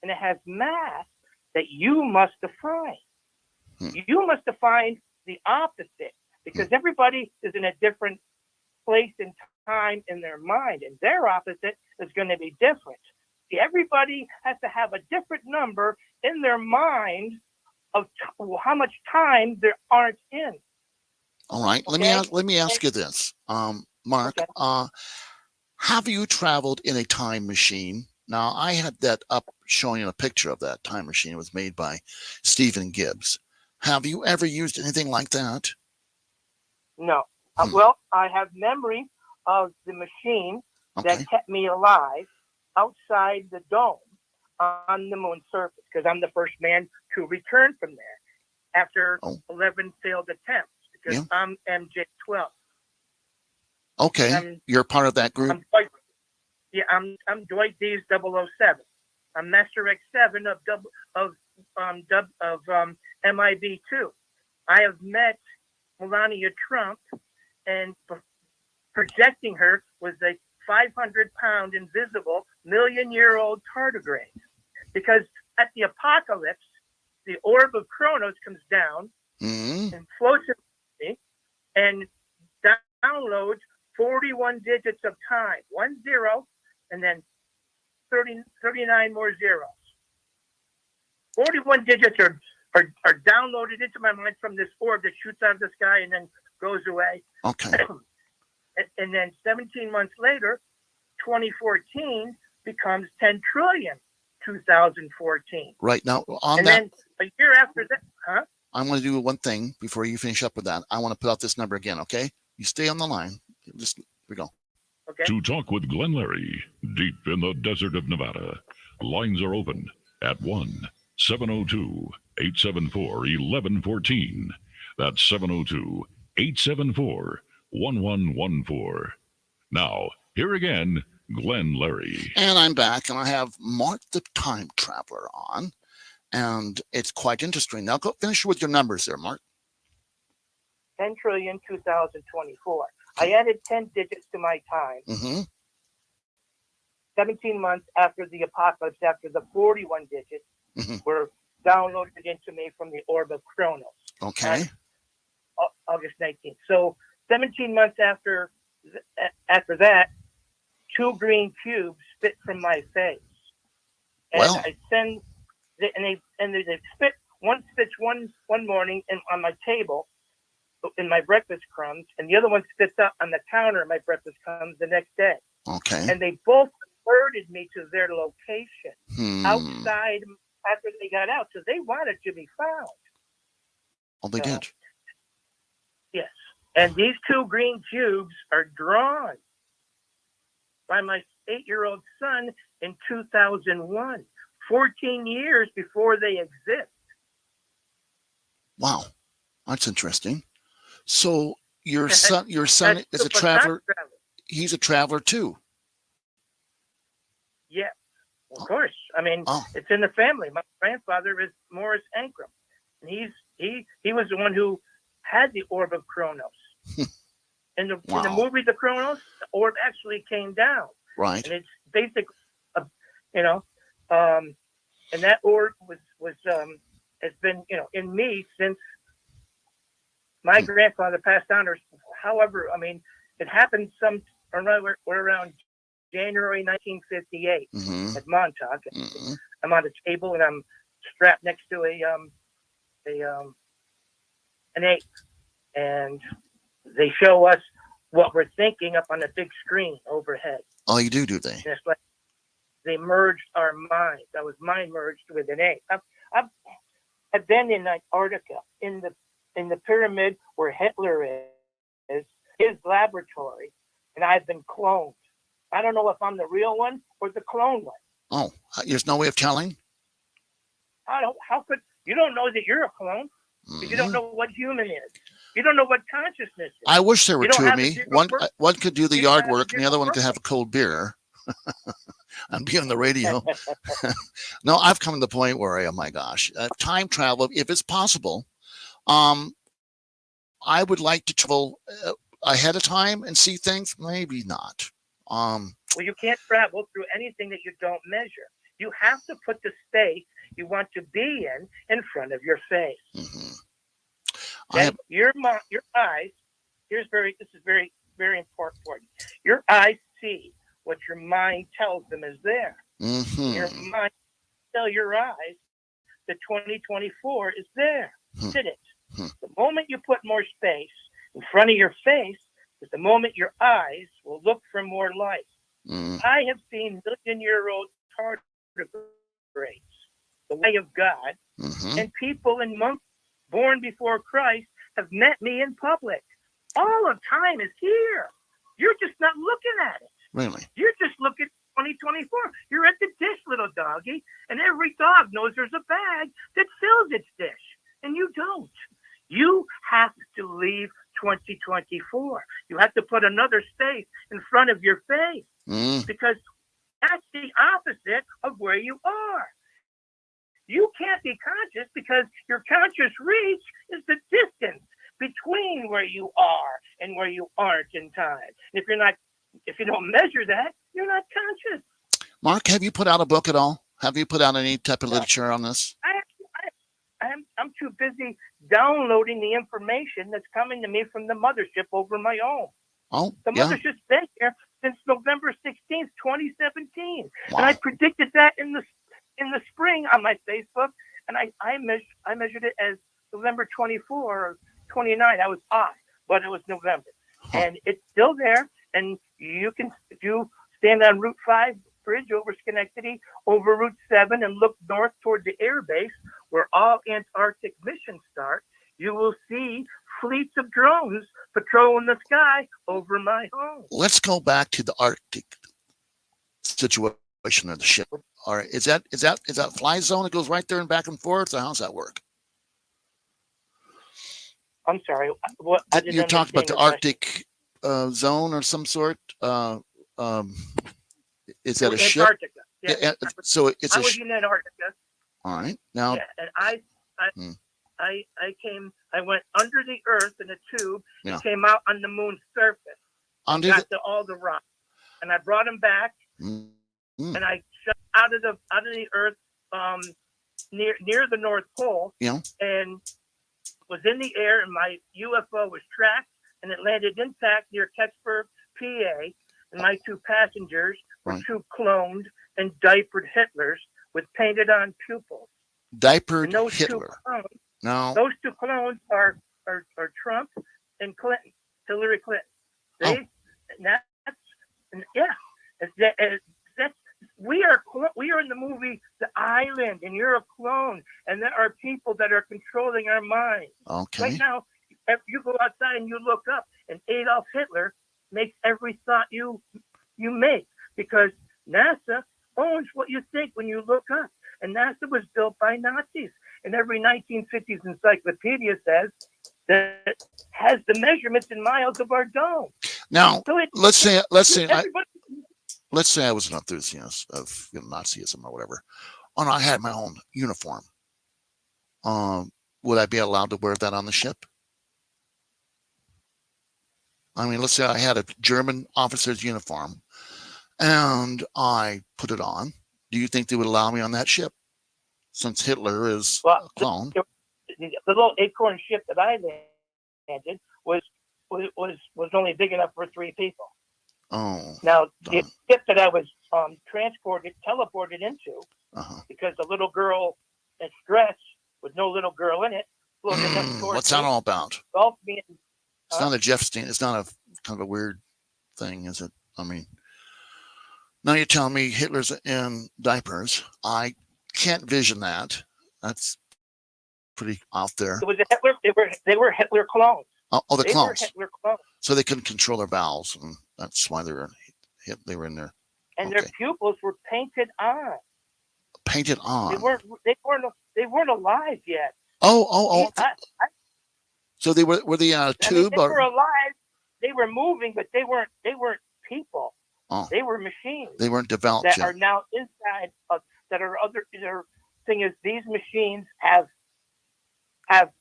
Speaker 15: and it has mass that you must define. You must define the opposite, because everybody is in a different place and time in their mind, and their opposite is going to be different. See, everybody has to have a different number in their mind of how much time there aren't in.
Speaker 4: All right.
Speaker 15: Okay?
Speaker 4: Let me ask you this, Mark.
Speaker 15: Okay.
Speaker 4: Have you traveled in a time machine? Now, I had that up showing you a picture of that time machine. It was made by Stephen Gibbs. Have you ever used anything like that?
Speaker 15: No. Well, I have memory of the machine that kept me alive outside the dome on the moon surface, because I'm the first man to return from there after 11 failed attempts, because I'm MJ-12.
Speaker 4: Okay, you're part of that group.
Speaker 15: I'm Dwight D's 007. I'm Master X7 of MIB2. I have met Melania Trump, and projecting her was a 500-pound invisible million-year-old tardigrade. Because at the apocalypse, the orb of Kronos comes down and floats in me and downloads 41 digits of time, 1 0, and then 39 more zeros. 41 digits are downloaded into my mind from this orb that shoots out of the sky and then goes away.
Speaker 4: Okay.
Speaker 15: And then 17 months later, 2014 becomes 10 trillion 2014.
Speaker 4: Right. Now,
Speaker 15: and then a year after that,
Speaker 4: I'm going to do one thing before you finish up with that. I want to put out this number again, okay? You stay on the line. Just here we go.
Speaker 15: Okay.
Speaker 3: To talk with Glenn Larry, deep in the desert of Nevada, lines are open at 1-702-874-1114. That's 702-874-1114. Now, here again, Glenn Larry.
Speaker 4: And I'm back, and I have Mark the Time Traveler on, and it's quite interesting. Now, go finish with your numbers there, Mark.
Speaker 15: 10 trillion 2024. I added 10 digits to my time. 17 months after the apocalypse, after the 41 digits were downloaded into me from the orb of Kronos.
Speaker 4: Okay.
Speaker 15: August 19th. So 17 months after that, 2 green cubes spit from my face. And I send, and they spit. One spits one morning on my table in my breakfast crumbs, and the other one spits up on the counter of my breakfast crumbs the next day.
Speaker 4: Okay.
Speaker 15: And they both alerted me to their location outside after they got out, so they wanted to be found.
Speaker 4: Oh, they did.
Speaker 15: Yes. And these 2 green cubes are drawn by my 8-year-old son in 2001, 14 years before they exist.
Speaker 4: Wow, that's interesting. So your son is a traveler. He's a traveler too.
Speaker 15: Yeah, of course. I mean, it's in the family. My grandfather is Morris Ankrum, and he was the one who had the orb of Kronos. In the movie The Kronos, the orb actually came down.
Speaker 4: Right.
Speaker 15: And it's basically, and that orb has been, in me since my grandfather passed on, or however, I mean, it happened around January 1958 at Montauk. I'm on a table and I'm strapped next to an ape, and they show us what we're thinking up on a big screen overhead.
Speaker 4: Oh, you do they?
Speaker 15: And it's like they merged our minds. I was mind merged with an ape. I've been in Antarctica, in the pyramid where Hitler is, his laboratory, and I've been cloned. I don't know if I'm the real one or the clone one.
Speaker 4: Oh, there's no way of telling?
Speaker 15: How could you don't know that you're a clone? You don't know what human is. You don't know what consciousness is.
Speaker 4: I wish there were 2 of me. One could do the yard work, and the other one could have a cold beer and be on the radio. No, I've come to the point where, oh my gosh, time travel, if it's possible. I would like to travel ahead of time and see things. Maybe not.
Speaker 15: Well, you can't travel through anything that you don't measure. You have to put the space you want to be in front of your face. Your eyes. This is very, very important for you. Your eyes see what your mind tells them is there. Your mind tell your eyes that 2024 is there. Did it? The moment you put more space in front of your face is the moment your eyes will look for more light. I have seen million-year-old tardigrades, the way of God, and people and monks born before Christ have met me in public. All of time is here. You're just not looking at it.
Speaker 4: Really?
Speaker 15: You're just looking at 2024. You're at the dish, little doggy, and every dog knows there's a bag that fills its dish, and you don't. You have to leave 2024. You have to put another space in front of your face because that's the opposite of where you are. You can't be conscious because your conscious reach is the distance between where you are and where you aren't in time. If you don't measure that, you're not conscious.
Speaker 4: Mark, have you put out a book at all? Have you put out any type of literature on this?
Speaker 15: I'm too busy downloading the information that's coming to me from the mothership over my own.
Speaker 4: Oh,
Speaker 15: the mothership's been here since November 16th, 2017,
Speaker 4: Wow.
Speaker 15: and I predicted that in the spring on my Facebook, and I measured it as November 24 or 29. I was off, but it was November, and it's still there. And you can, if you stand on Route 5 bridge over Schenectady, over Route 7, and look north toward the air base where all Antarctic missions start, you will see fleets of drones patrolling the sky over my home.
Speaker 4: Let's go back to the Arctic situation of the ship. All right, is that fly zone that goes right there and back and forth, or how's that work?
Speaker 15: I'm sorry. What? I didn't
Speaker 4: You talked about the
Speaker 15: understand
Speaker 4: Arctic zone or some sort. Is that a ship?
Speaker 15: Antarctica. Yeah.
Speaker 4: Yeah, so it's
Speaker 15: I
Speaker 4: a
Speaker 15: was in Antarctica.
Speaker 4: All right. Now,
Speaker 15: Yeah, and I went under the earth in a tube
Speaker 4: Yeah.
Speaker 15: and came out on the moon's surface.
Speaker 4: Under
Speaker 15: Got to all the rocks, and I brought them back, and I shot out of the earth near the North Pole,
Speaker 4: Yeah.
Speaker 15: and was in the air, and my UFO was tracked, and it landed intact near Kecksburg, PA, and my two passengers were
Speaker 4: Right.
Speaker 15: two cloned and diapered Hitlers with painted on pupils.
Speaker 4: diapered
Speaker 15: And those
Speaker 4: Hitler.
Speaker 15: two clones,
Speaker 4: No.
Speaker 15: those two clones are Trump and Clinton, Hillary Clinton.
Speaker 4: Oh.
Speaker 15: We are in the movie The Island, and you're a clone, and there are people that are controlling our minds.
Speaker 4: Okay.
Speaker 15: Right now, if you go outside and you look up, and Adolf Hitler makes every thought you make, because NASA owns what you think when you look up. And NASA was built by Nazis. And every 1950s encyclopedia says that it has the measurements in miles of our dome.
Speaker 4: Now,
Speaker 15: So
Speaker 4: let's say I
Speaker 15: everybody-
Speaker 4: was an enthusiast of Nazism or whatever, and I had my own uniform. Would I be allowed to wear that on the ship? I mean, let's say I had a German officer's uniform, and I put it on. Do you think they would allow me on that ship, since Hitler is a clone?
Speaker 15: The little acorn ship that I landed was only big enough for 3 people.
Speaker 4: Oh.
Speaker 15: Now, the ship that I was teleported into,
Speaker 4: Uh-huh.
Speaker 15: because the little girl in dress with no little girl in it, floated up towards
Speaker 4: What's that
Speaker 15: me,
Speaker 4: all about?
Speaker 15: engulfed me in-
Speaker 4: It's not a Jeff Steen. It's not a kind of a weird thing, is it? I mean, now you're telling me Hitler's in diapers. I can't vision that. That's pretty out there.
Speaker 15: It was a Hitler. They were Hitler clones.
Speaker 4: Oh, the
Speaker 15: They
Speaker 4: clones.
Speaker 15: were Hitler clones,
Speaker 4: So they couldn't control their bowels, and that's why they were in there.
Speaker 15: and their pupils were painted on.
Speaker 4: Painted on.
Speaker 15: They weren't alive yet.
Speaker 4: Oh.
Speaker 15: I
Speaker 4: So they were the
Speaker 15: mean,
Speaker 4: tube
Speaker 15: they were
Speaker 4: or
Speaker 15: alive. They were moving, but they weren't people.
Speaker 4: Oh.
Speaker 15: They were machines.
Speaker 4: They weren't developed
Speaker 15: that
Speaker 4: yet.
Speaker 15: are now inside of that are other. Their thing is, these machines are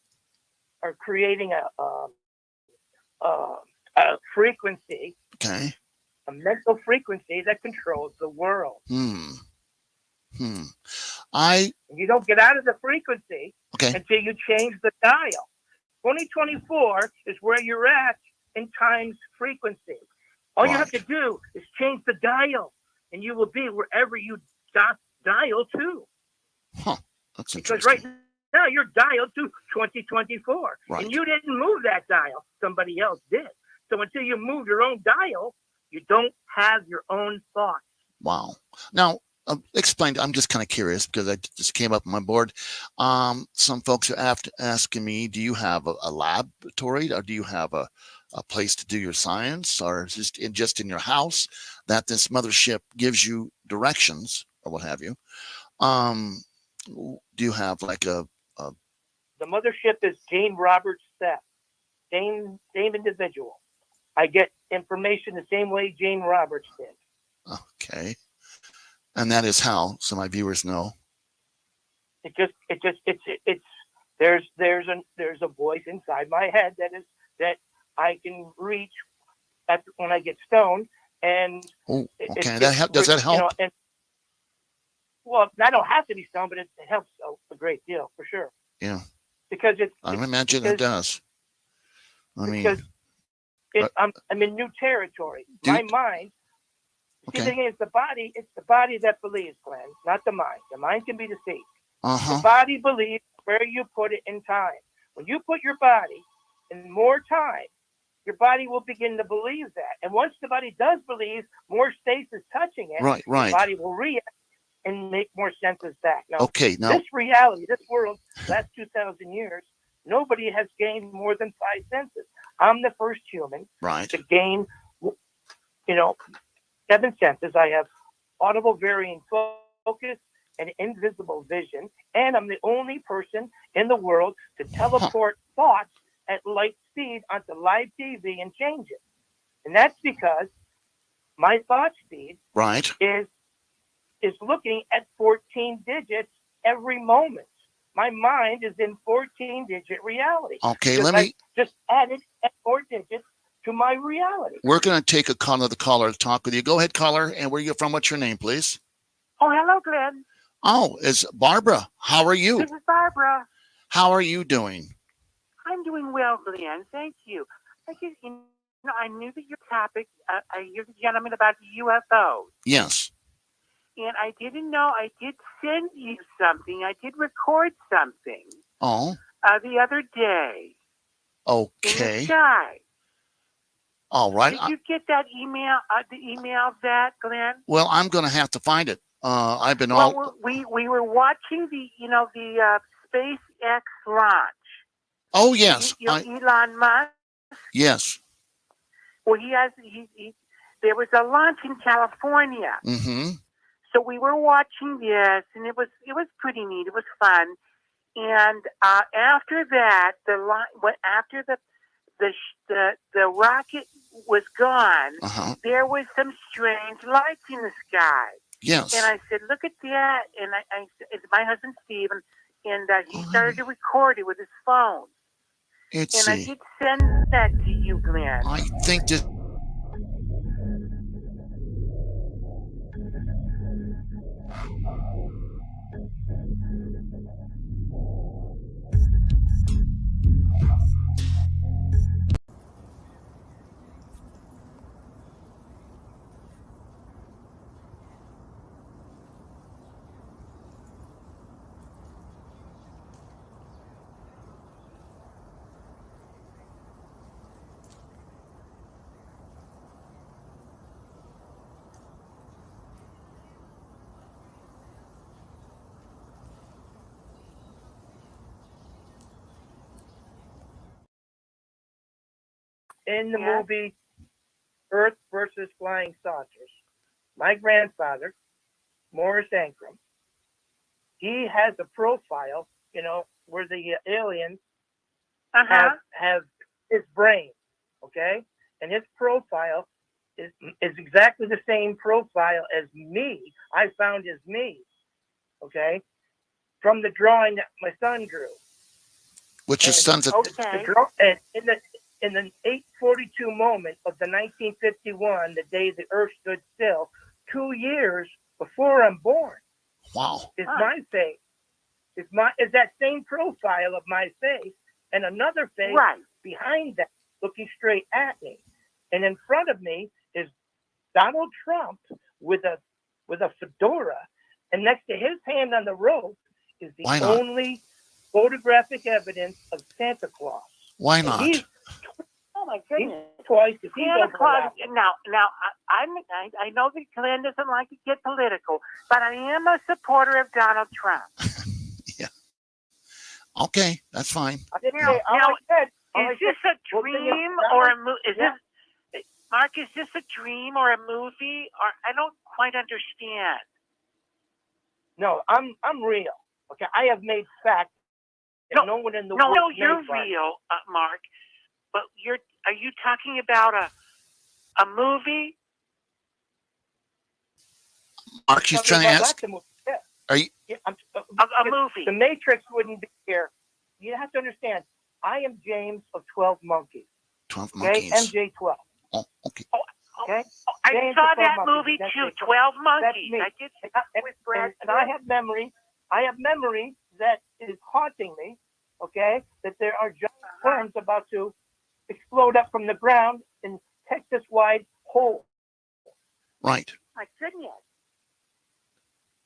Speaker 15: creating a frequency,
Speaker 4: Okay.
Speaker 15: a mental frequency that controls the world.
Speaker 4: Hmm.
Speaker 15: And you don't get out of the frequency
Speaker 4: Okay.
Speaker 15: until you change the dial. 2024 is where you're at in time's frequency. All you have to do is change the dial, and you will be wherever you dial to.
Speaker 4: Huh. That's
Speaker 15: Because
Speaker 4: interesting.
Speaker 15: right now you're dialed to 2024,
Speaker 4: Right.
Speaker 15: and you didn't move that dial. Somebody else did. So until you move your own dial, you don't have your own thoughts.
Speaker 4: Wow. Now, explain. I'm just kind of curious because I just came up on my board. Some folks are asking me, do you have a laboratory, or do you have a place to do your science, or is it just in your house that this mothership gives you directions or what have you? Do you have like a
Speaker 15: The mothership is Jane Roberts Theft. Same individual. I get information the same way Jane Roberts did.
Speaker 4: okay? And that is how, so my viewers know.
Speaker 15: It's there's a voice inside my head that I can reach when I get stoned, and
Speaker 4: Oh, okay. Does that help?
Speaker 15: You know, and, well, I don't have to be stoned, but it helps a great deal for sure.
Speaker 4: Yeah.
Speaker 15: Because
Speaker 4: I imagine it does. I mean,
Speaker 15: I'm in new territory. My mind. See, the thing is, it's the body that believes, Glenn, not the mind. The mind can be deceived. The body believes where you put it in time. When you put your body in more time, your body will begin to believe that. And once the body does believe more space is touching it,
Speaker 4: right.
Speaker 15: the body will react and make more senses back. Now, this reality, this world, last 2,000 years, nobody has gained more than 5 senses. I'm the first human to gain, 7 senses. I have audible varying focus and invisible vision, and I'm the only person in the world to teleport thoughts at light speed onto live TV and change it. And that's because my thought speed is looking at 14 digits every moment. My mind is in 14-digit reality.
Speaker 4: Okay,
Speaker 15: I just added 4 digits to my reality.
Speaker 4: We're going to take another caller to talk with you. Go ahead, caller. And where are you from? What's your name, please?
Speaker 16: Oh, hello, Glenn.
Speaker 4: Oh, it's Barbara. How are you?
Speaker 16: This is Barbara.
Speaker 4: How are you doing?
Speaker 16: I'm doing well, Glenn. Thank you. I knew that your topic, you're the gentleman about UFOs.
Speaker 4: Yes.
Speaker 16: And I didn't know. I did send you something. I did record something.
Speaker 4: Oh.
Speaker 16: The other day.
Speaker 4: Okay.
Speaker 16: In the sky.
Speaker 4: All right.
Speaker 16: Did you get that email? The email of that, Glenn?
Speaker 4: Well, I'm going to have to find it. I've been
Speaker 16: we were watching the SpaceX launch.
Speaker 4: Oh yes.
Speaker 16: Elon Musk.
Speaker 4: Yes.
Speaker 16: Well, there was a launch in California.
Speaker 4: Mm-hmm.
Speaker 16: So we were watching this, and it was pretty neat. It was fun. And after that, after the rocket was gone, there was some strange lights in the sky.
Speaker 4: Yes.
Speaker 16: And I said, "Look at that!" And it's my husband Steve, and he started to record it with his phone. I did send that to you, Glenn.
Speaker 4: I think that.
Speaker 15: In the movie Earth versus Flying Saucers, my grandfather, Morris Ankrum, he has a profile, where the aliens have his brain, okay? And his profile is exactly the same profile as me. I found as me, okay? From the drawing that my son drew.
Speaker 4: Which his son's
Speaker 16: okay.
Speaker 15: In the 42 moment of the 1951, the day the Earth stood still, 2 years before I'm born.
Speaker 4: Wow.
Speaker 15: Is my face. Is that same profile of my face and another face behind that looking straight at me. And in front of me is Donald Trump with a fedora, and next to his hand on the rope is the only photographic evidence of Santa Claus.
Speaker 4: Why not?
Speaker 16: Oh my goodness!
Speaker 15: He's twice.
Speaker 16: Santa Claus. Now, I know that Glenn doesn't like to get political, but I am a supporter of Donald Trump.
Speaker 4: Yeah. Okay, that's fine.
Speaker 16: Is this a dream or a movie? Is this, Mark? Is this a dream or a movie? Or I don't quite understand.
Speaker 15: No, I'm real. Okay, I have made facts. No one in the world.
Speaker 16: No, you're real, Mark. But are you talking about a movie?
Speaker 4: Mark, she's trying to ask. Are you
Speaker 16: a movie?
Speaker 15: The Matrix wouldn't be here. You have to understand. I am James of 12 Monkeys.
Speaker 4: 12
Speaker 15: Monkeys. Okay? MJ12.
Speaker 4: Oh, okay.
Speaker 15: Okay.
Speaker 16: I saw that movie too. 12 Monkeys. I did with Brad.
Speaker 15: And I have memory. I have memory that is haunting me. Okay, that there are giant worms about to explode up from the ground in Texas-wide hole.
Speaker 4: Right.
Speaker 16: My goodness.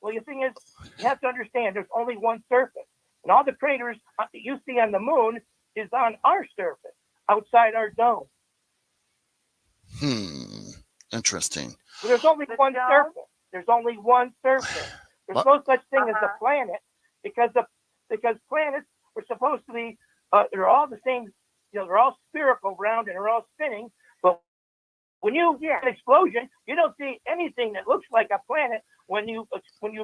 Speaker 15: Well, the thing is, you have to understand, there's only one surface, and all the craters that you see on the moon is on our surface, outside our dome.
Speaker 4: Interesting.
Speaker 15: So there's only one surface. There's only one surface. There's no such thing as a planet because planets were supposed to be. They're all the same. They're all spherical, round, and they're all spinning. But when you get an explosion, you don't see anything that looks like a planet when you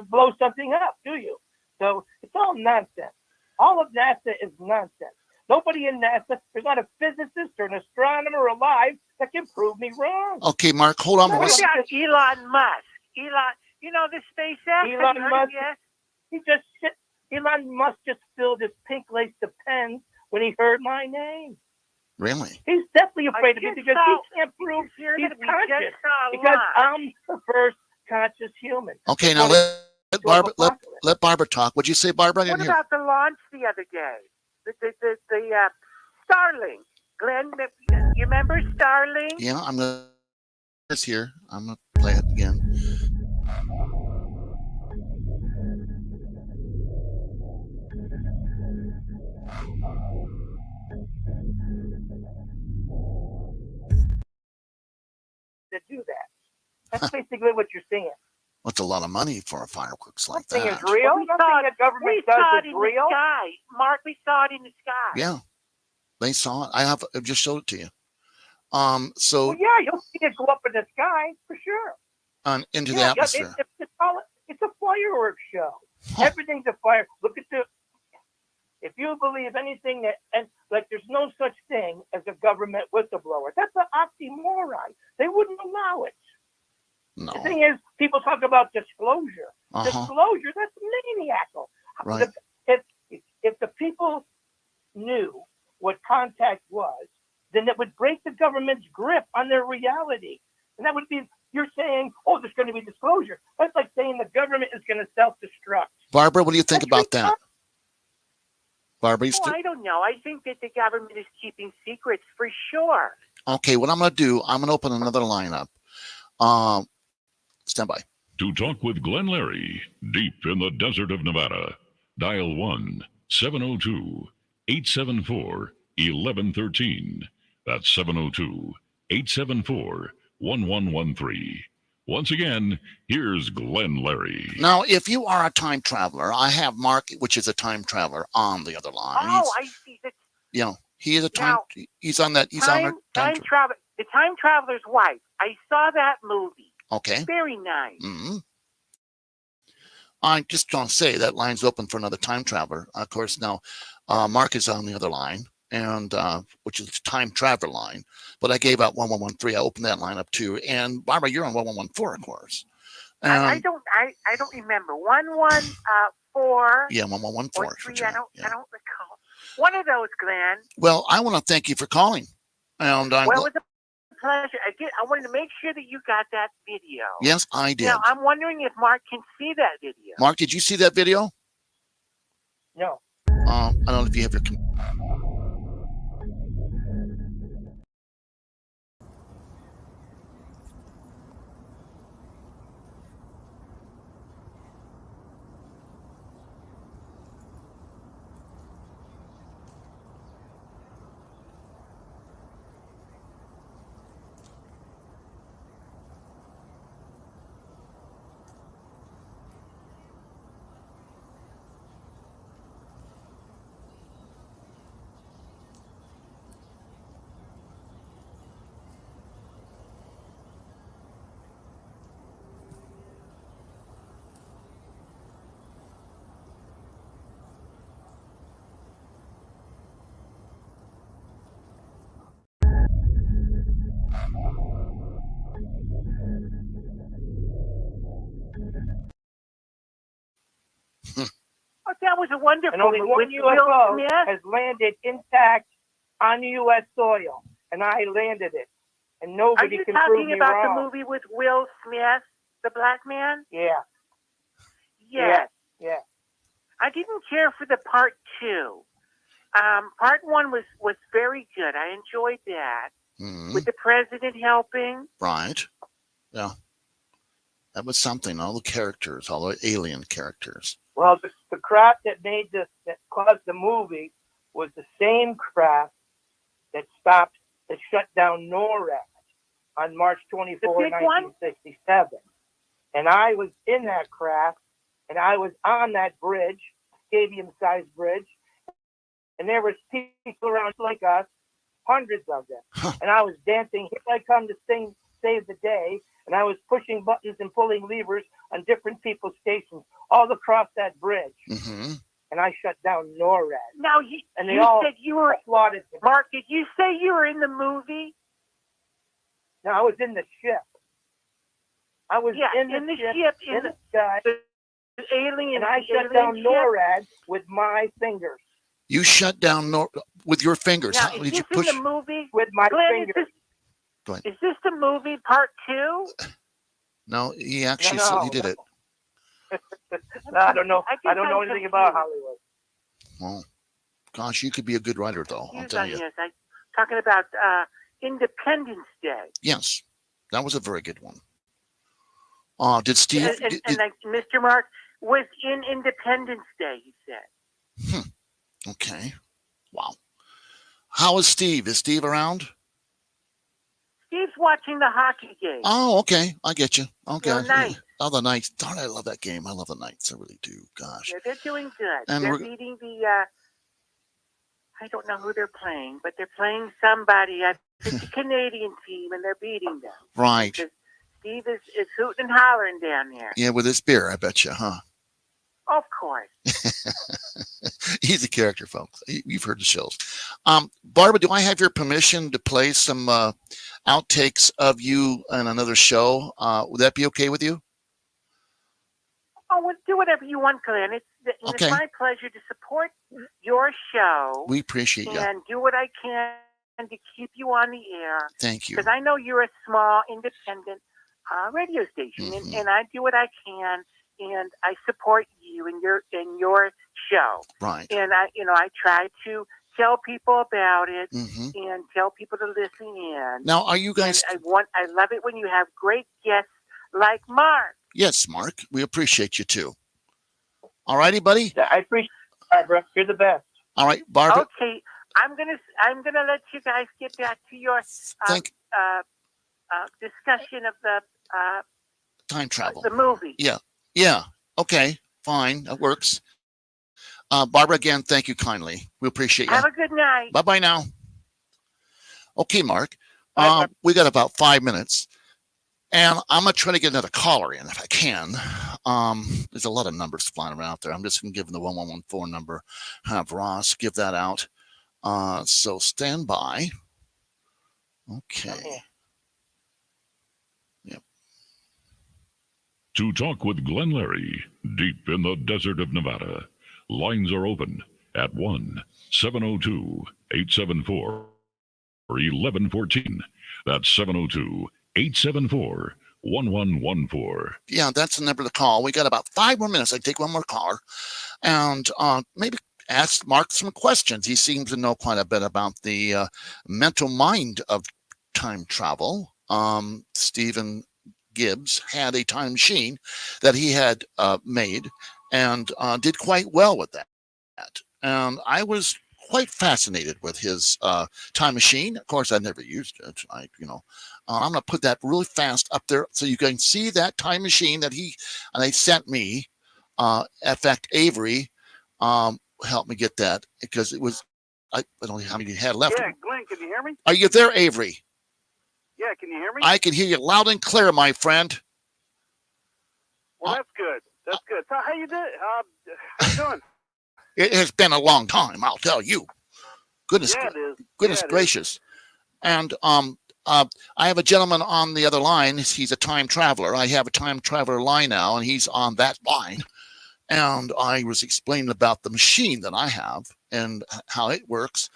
Speaker 15: blow something up, do you? So it's all nonsense. All of NASA is nonsense. Nobody in NASA, there's not a physicist or an astronomer alive that can prove me wrong.
Speaker 4: Okay, Mark, hold on.
Speaker 16: What about Elon Musk? The SpaceX.
Speaker 15: Elon Musk. Elon Musk just filled his pink lace depends when he heard my name.
Speaker 4: Really?
Speaker 15: He's definitely afraid of me because he can't prove he's conscious. Because I'm the first conscious human.
Speaker 4: Okay, now let Barbara talk. What'd you say, Barbara?
Speaker 16: What about the launch the other day? The Starlink. Glenn, you remember Starlink?
Speaker 4: Yeah, I'm gonna. It's here. I'm gonna play it again.
Speaker 15: To do that. That's basically what you're seeing.
Speaker 4: What's a lot of money for fireworks like
Speaker 15: Nothing
Speaker 4: that?
Speaker 15: is real. Nothing that government does is real.
Speaker 16: Sky. Mark, we saw it in the sky.
Speaker 4: Yeah, they saw it. I just showed it to you. So
Speaker 15: well, yeah, you'll see it go up in the sky for sure.
Speaker 4: Into the atmosphere.
Speaker 15: It's a fireworks show. Everything's a fire. Look at if you believe anything there's no such thing as a government whistleblower. That's an oxymoron. They wouldn't allow it.
Speaker 4: No.
Speaker 15: The thing is, people talk about disclosure. Disclosure, that's maniacal.
Speaker 4: Right.
Speaker 15: If the people knew what contact was, then it would break the government's grip on their reality. And that would be, you're saying, oh, there's going to be disclosure. That's like saying the government is going to self-destruct.
Speaker 4: Barbara, what do you think about that? Barbara,
Speaker 16: I don't know. I think that the government is keeping secrets for sure.
Speaker 4: Okay, what I'm going to do, I'm going to open another line up. Stand by.
Speaker 3: To talk with Glenn Larry, deep in the desert of Nevada, dial 1-702-874-1113. That's 702-874-1113. Once again, here's Glenn Larry.
Speaker 4: Now, if you are a time traveler, I have Mark, which is a time traveler, on the other line.
Speaker 16: Oh, I see.
Speaker 4: He is a time. He's on that. He's on
Speaker 16: time travel. The Time Traveler's Wife. I saw that movie.
Speaker 4: Okay.
Speaker 16: Very nice.
Speaker 4: Mm-hmm. I'm just going to say that line's open for another time traveler. Of course, now Mark is on the other line, and which is the time traveler line. But I gave out 1113. I opened that line up too. And Barbara, you're on 1114, of course.
Speaker 16: I don't remember 114.
Speaker 4: Yeah, 1114.
Speaker 16: I don't recall. One of those, Glenn.
Speaker 4: Well, I want to thank you for calling. And I'm
Speaker 16: Well, it was a pleasure. I wanted to make sure that you got that video.
Speaker 4: yes, I did.
Speaker 16: Now, I'm wondering if Mark can see that video.
Speaker 4: Mark, did you see that video?
Speaker 15: No.
Speaker 4: I don't know if you have your.
Speaker 16: Oh, that was a wonderful
Speaker 15: And only
Speaker 16: movie
Speaker 15: one
Speaker 16: with Will
Speaker 15: UFO
Speaker 16: Smith.
Speaker 15: has landed intact on U.S. soil, and I landed it. And
Speaker 16: Are
Speaker 15: nobody
Speaker 16: you
Speaker 15: can prove
Speaker 16: talking
Speaker 15: me
Speaker 16: about
Speaker 15: wrong.
Speaker 16: the movie with Will Smith, the black man?
Speaker 15: Yeah.
Speaker 16: Yes.
Speaker 15: Yeah.
Speaker 16: I didn't care for the part 2. Part 1 was very good. I enjoyed that. With the president helping.
Speaker 4: Right. Yeah. That was something. All the characters, all the alien characters.
Speaker 15: Well, the craft that caused the movie was the same craft that shut down NORAD on March 24,
Speaker 16: The big one?
Speaker 15: 1967. And I was in that craft, and I was on that bridge, stadium-sized bridge, and there was people around like us, hundreds of them. And I was dancing, Here I Come to Sing, Save the Day, and I was pushing buttons and pulling levers on different people's stations all across that bridge.
Speaker 4: Mm-hmm.
Speaker 15: And I shut down NORAD.
Speaker 16: Now,
Speaker 15: And they
Speaker 16: you
Speaker 15: all
Speaker 16: said you were,
Speaker 15: applauded me.
Speaker 16: Mark, did you say you were in the movie?
Speaker 15: No, I was in the ship. I was
Speaker 16: Yeah,
Speaker 15: in the ship,
Speaker 16: in
Speaker 15: in the sky,
Speaker 16: the alien,
Speaker 15: and I shut
Speaker 16: alien
Speaker 15: down
Speaker 16: ship?
Speaker 15: NORAD with my fingers.
Speaker 4: You shut down with your fingers.
Speaker 16: Now,
Speaker 4: How
Speaker 16: is
Speaker 4: did
Speaker 16: this
Speaker 4: you push?
Speaker 16: in the movie?
Speaker 15: With my
Speaker 16: Glenn,
Speaker 15: fingers.
Speaker 4: Go ahead.
Speaker 16: Is this the movie part 2?
Speaker 4: No, he actually
Speaker 15: No,
Speaker 4: said
Speaker 15: no,
Speaker 4: he did
Speaker 15: no.
Speaker 4: it.
Speaker 15: No, I don't know.
Speaker 16: I guess
Speaker 15: I don't know
Speaker 16: I'm
Speaker 15: anything about
Speaker 16: confused.
Speaker 15: Hollywood.
Speaker 4: Well, gosh, you could be a good writer, though. I'll tell you.
Speaker 16: Yes, I'm talking about Independence Day.
Speaker 4: Yes, that was a very good one. Did Steve?
Speaker 16: And like Mr. Mark was in Independence Day, he said.
Speaker 4: Okay. Wow. How is Steve? Is Steve around?
Speaker 16: Steve's watching the hockey game.
Speaker 4: Oh, okay. I get you. Okay.
Speaker 16: The Knights.
Speaker 4: Oh, the Knights. Darn, I love that game. I love the Knights. I really do. Gosh.
Speaker 16: Yeah, they're doing good.
Speaker 4: And
Speaker 16: They're
Speaker 4: we're-
Speaker 16: beating the, I don't know who they're playing, but they're playing somebody. It's a Canadian team, and they're beating them.
Speaker 4: Right.
Speaker 16: Because Steve is hooting and hollering down there.
Speaker 4: Yeah, with his beer, I bet you, huh?
Speaker 16: Of course.
Speaker 4: He's a character, folks. You've heard the shows. Barbara, do I have your permission to play some outtakes of you in another show? Would that be okay with you?
Speaker 16: Oh, well, do whatever you want, Glenn.
Speaker 4: Okay.
Speaker 16: It's my pleasure to support your show.
Speaker 4: We appreciate you.
Speaker 16: And do what I can to keep you on the air.
Speaker 4: Thank you.
Speaker 16: Because I know you're a small, independent radio station,
Speaker 4: Mm-hmm.
Speaker 16: and I do what I can, and I support you in your show.
Speaker 4: Right.
Speaker 16: And I try to tell people about it
Speaker 4: Mm-hmm.
Speaker 16: and tell people to listen in.
Speaker 4: Now, are you guys?
Speaker 16: And I love it when you have great guests like Mark.
Speaker 4: Yes, Mark. We appreciate you too. All righty, buddy.
Speaker 15: I appreciate it, Barbara. You're the best.
Speaker 4: All right, Barbara.
Speaker 16: Okay, I'm gonna let you guys get back to your discussion of the
Speaker 4: Time travel.
Speaker 16: the movie.
Speaker 4: Yeah. Okay. Fine. That works. Barbara, again, thank you kindly. We appreciate you.
Speaker 16: Have a good night.
Speaker 4: Bye bye now. Okay, Mark. We got about 5 minutes. And I'm going to try to get another caller in if I can. There's a lot of numbers flying around out there. I'm just going to give them the 1114 number. Have Ross give that out. So stand by. Okay. Yep.
Speaker 3: To talk with Glenn Larry, deep in the desert of Nevada, lines are open at 1-702-874 1114. That's 702-874-1114.
Speaker 4: Yeah, that's the number to call. We got about 5 more minutes. I take one more caller, and maybe ask Mark some questions. He seems to know quite a bit about the mental mind of time travel. Stephen Gibbs had a time machine that he had made and did quite well with that. And I was quite fascinated with his time machine. Of course, I never used it. I'm going to put that really fast up there so you can see that time machine that they sent me. In fact, Avery helped me get that because it was, I don't know how many you had left.
Speaker 17: Yeah, Glenn, can you hear me?
Speaker 4: Are you there, Avery?
Speaker 17: Yeah, can you hear me?
Speaker 4: I can hear you loud and clear, my friend.
Speaker 17: Well, that's good. That's good. So how you doing? How you doing?
Speaker 4: It has been a long time, I'll tell you. Goodness,
Speaker 17: Yeah, it is.
Speaker 4: goodness
Speaker 17: Yeah, it
Speaker 4: gracious. And I have a gentleman on the other line. He's a time traveler. I have a time traveler line now, and he's on that line. And I was explaining about the machine that I have and how it works.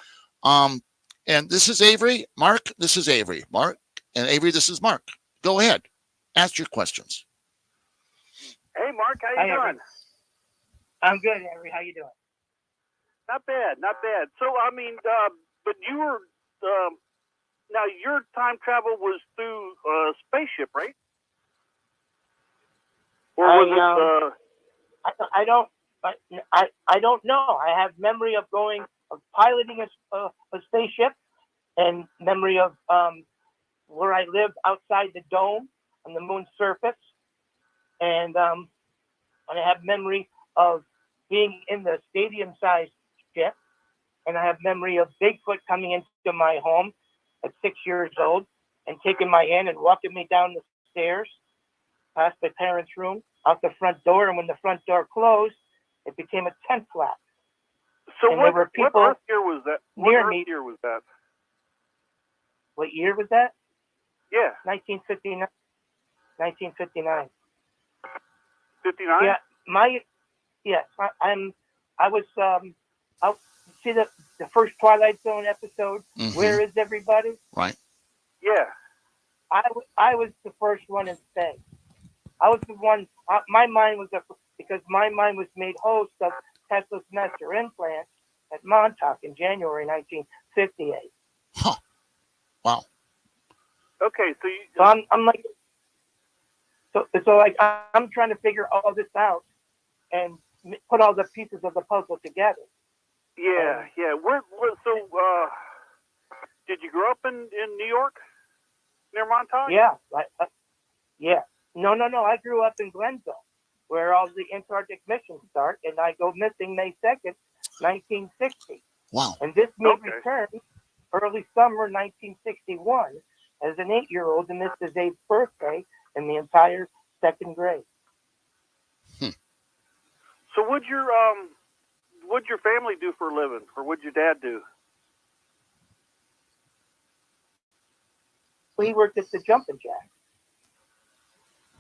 Speaker 4: And this is Avery. Mark, this is Avery. Mark, and Avery, this is Mark. Go ahead. Ask your questions.
Speaker 17: Hey, Mark, how you doing?
Speaker 15: I'm good, Avery. How you doing?
Speaker 17: Not bad, not bad. So, I mean, but you were, now your time travel was through a spaceship, right? Or was
Speaker 15: I don't know. I have memory of piloting a spaceship, and memory of where I lived outside the dome on the moon's surface, and I have memory of being in the stadium-sized ship, and I have memory of Bigfoot coming into my home at 6 years old and taking my hand and walking me down the stairs past my parents' room, out the front door, and when the front door closed, it became a tent flap.
Speaker 17: So
Speaker 15: and
Speaker 17: what,
Speaker 15: there were people
Speaker 17: what Earth year was that?
Speaker 15: near me.
Speaker 17: Year was that?
Speaker 15: What year was that?
Speaker 17: Yeah.
Speaker 15: 1959. 1959.
Speaker 17: 59?
Speaker 15: Yeah, I was out. See the first Twilight Zone episode.
Speaker 4: Mm-hmm.
Speaker 15: Where is everybody?
Speaker 4: Right.
Speaker 17: Yeah.
Speaker 15: I was the first one in space. I was the one. My mind was because my mind was made host of Tesla's Nestor implant at Montauk in January 1958.
Speaker 4: Huh. Wow.
Speaker 17: Okay,
Speaker 15: so I'm like, so like I'm trying to figure all this out and put all the pieces of the puzzle together.
Speaker 17: Yeah, yeah. Did you grow up in New York, near Montauk?
Speaker 15: Yeah, yeah. No. I grew up in Glenville, where all the Antarctic missions start, and I go missing May 2nd, 1960.
Speaker 4: Wow.
Speaker 15: And this made return early summer 1961 as an 8-year-old, and this is his 8th birthday in the entire second grade.
Speaker 17: So what'd your family do for a living, or what'd your dad do?
Speaker 15: We worked at the Jumping Jack.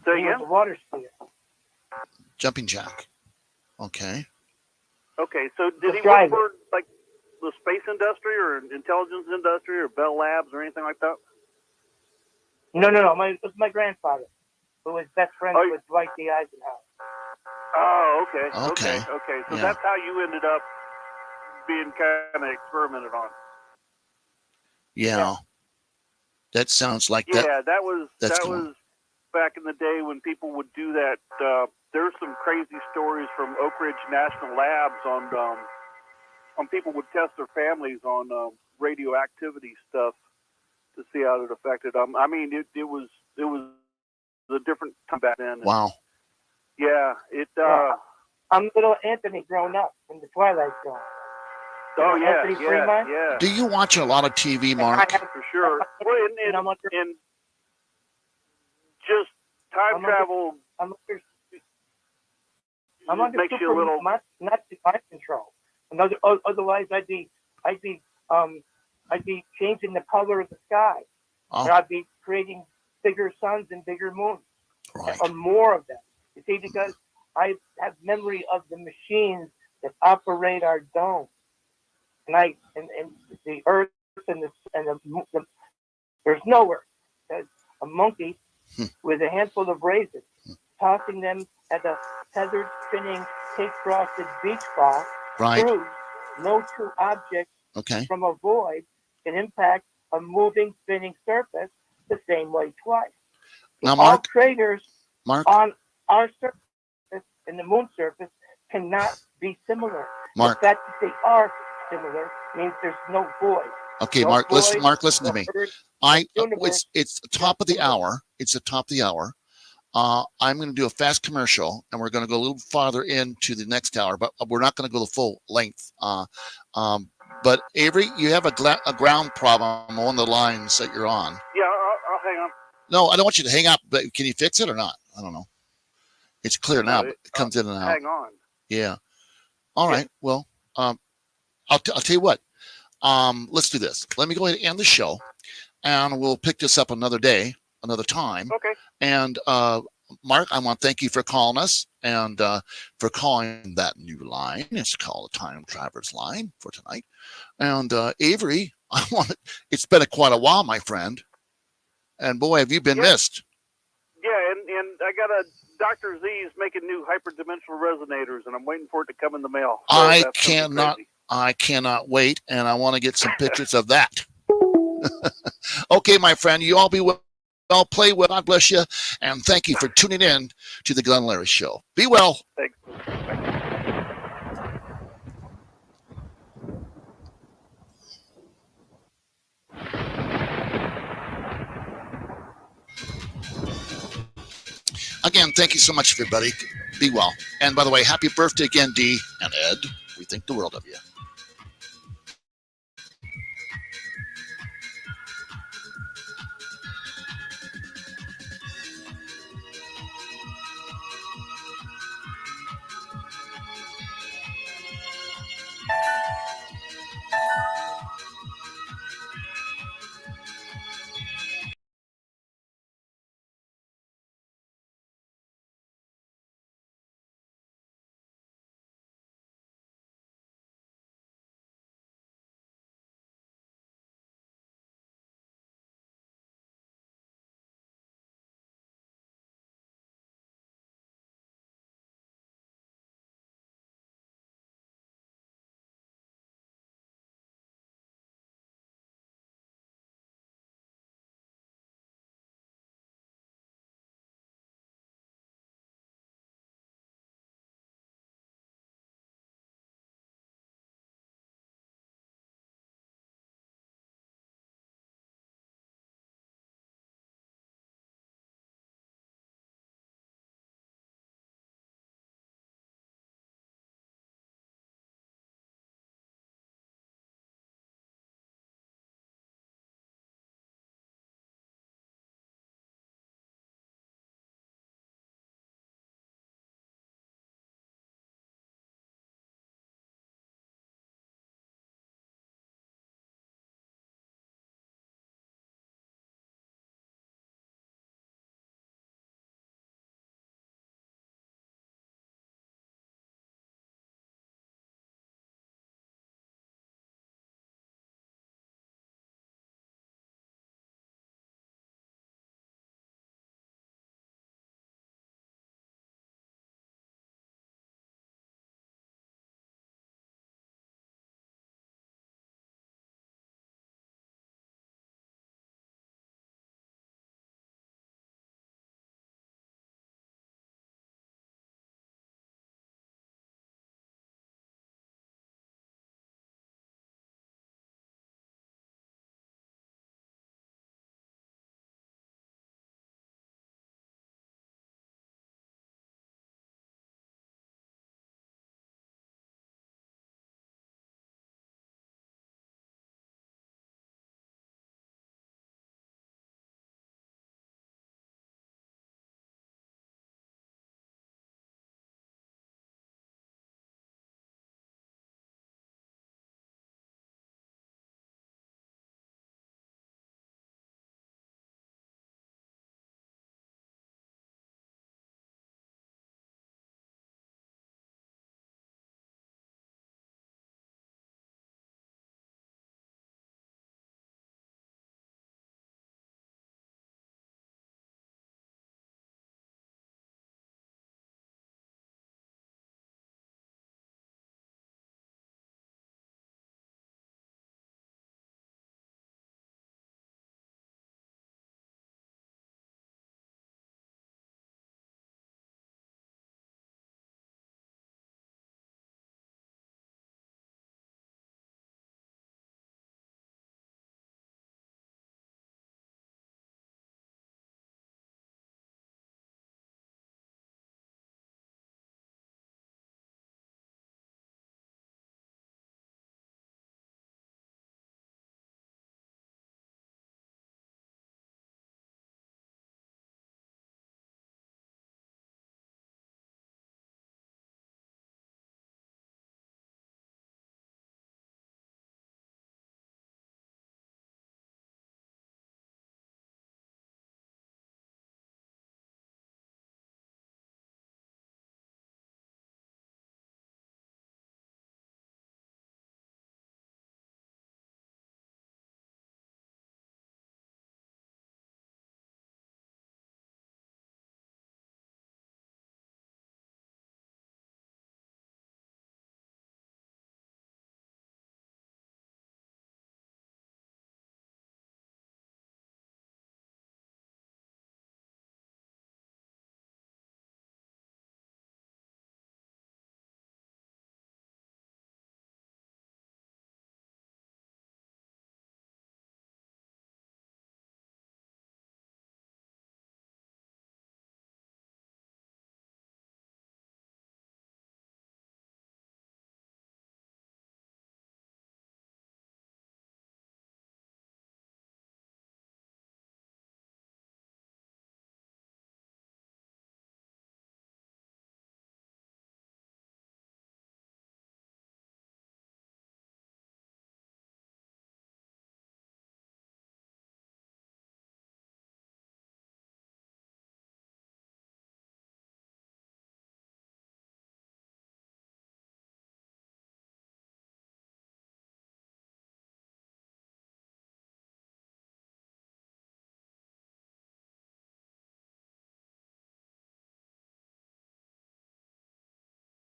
Speaker 17: Say again?
Speaker 15: The water skier.
Speaker 4: Jumping Jack. Okay.
Speaker 17: Okay, so did he work for like the space industry or intelligence industry or Bell Labs or anything like that?
Speaker 15: No. It was my grandfather, who was best friends with Dwight D. Eisenhower.
Speaker 17: Oh, okay.
Speaker 4: Okay.
Speaker 17: So that's how you ended up being kind of experimented on.
Speaker 4: Yeah. That sounds like that.
Speaker 17: Yeah, that was
Speaker 4: cool.
Speaker 17: Back in the day when people would do that. There's some crazy stories from Oak Ridge National Labs on people would test their families on radioactivity stuff to see how it affected them. I mean, it was a different time back then.
Speaker 4: Wow.
Speaker 17: Yeah,
Speaker 15: I'm little Anthony grown up in the Twilight Zone.
Speaker 17: Oh yeah,
Speaker 15: Anthony Fremont?
Speaker 17: yeah.
Speaker 4: Do you watch a lot of TV, Mark?
Speaker 17: For sure. Well, and just time travel
Speaker 15: I'm under
Speaker 17: makes you a little
Speaker 15: not mind control. And otherwise, I'd be changing the color of the sky. And I'd be creating bigger suns and bigger moons, or more of them. You see, because I have memory of the machines that operate our dome, and the Earth there's nowhere. There's a monkey with a handful of raisins, tossing them at a tethered, spinning, cake-frosted beach ball.
Speaker 4: Right.
Speaker 15: Proves no two objects from a void can impact a moving, spinning surface the same way twice.
Speaker 4: Now,
Speaker 15: all
Speaker 4: Mark,
Speaker 15: craters on our surface and the moon surface cannot be similar.
Speaker 4: Mark.
Speaker 15: The fact that they are similar means there's no void.
Speaker 4: Okay,
Speaker 15: No
Speaker 4: Mark,
Speaker 15: void,
Speaker 4: listen to
Speaker 15: no
Speaker 4: me.
Speaker 15: earth,
Speaker 4: It's the top of the hour. It's the top of the hour. I'm going to do a fast commercial, and we're going to go a little farther into the next hour, but we're not going to go the full length. But Avery, you have a ground problem on the lines that you're on.
Speaker 17: Yeah, I'll hang on.
Speaker 4: No, I don't want you to hang up, but can you fix it or not? I don't know. It's clear now, but it comes in and out.
Speaker 17: Hang on.
Speaker 4: Yeah. All right. Well, I'll tell you what. Let's do this. Let me go ahead and end the show, and we'll pick this up another day, another time.
Speaker 17: Okay.
Speaker 4: And Mark, I want to thank you for calling us and for calling that new line. It's called the Time Traverse line for tonight. And Avery, it's been quite a while, my friend. And boy, have you been missed.
Speaker 17: Yeah, and I got a Dr. Z's making new hyperdimensional resonators, and I'm waiting for it to come in the mail. So
Speaker 4: I cannot wait, and I want to get some pictures of that. Okay, my friend, you all be well. Play well. God bless you, and thank you for tuning in to the Glenn Larry Show. Be well.
Speaker 17: Thanks.
Speaker 4: Again, thank you so much, everybody. Be well. And by the way, happy birthday again, Dee and Ed. We think the world of you.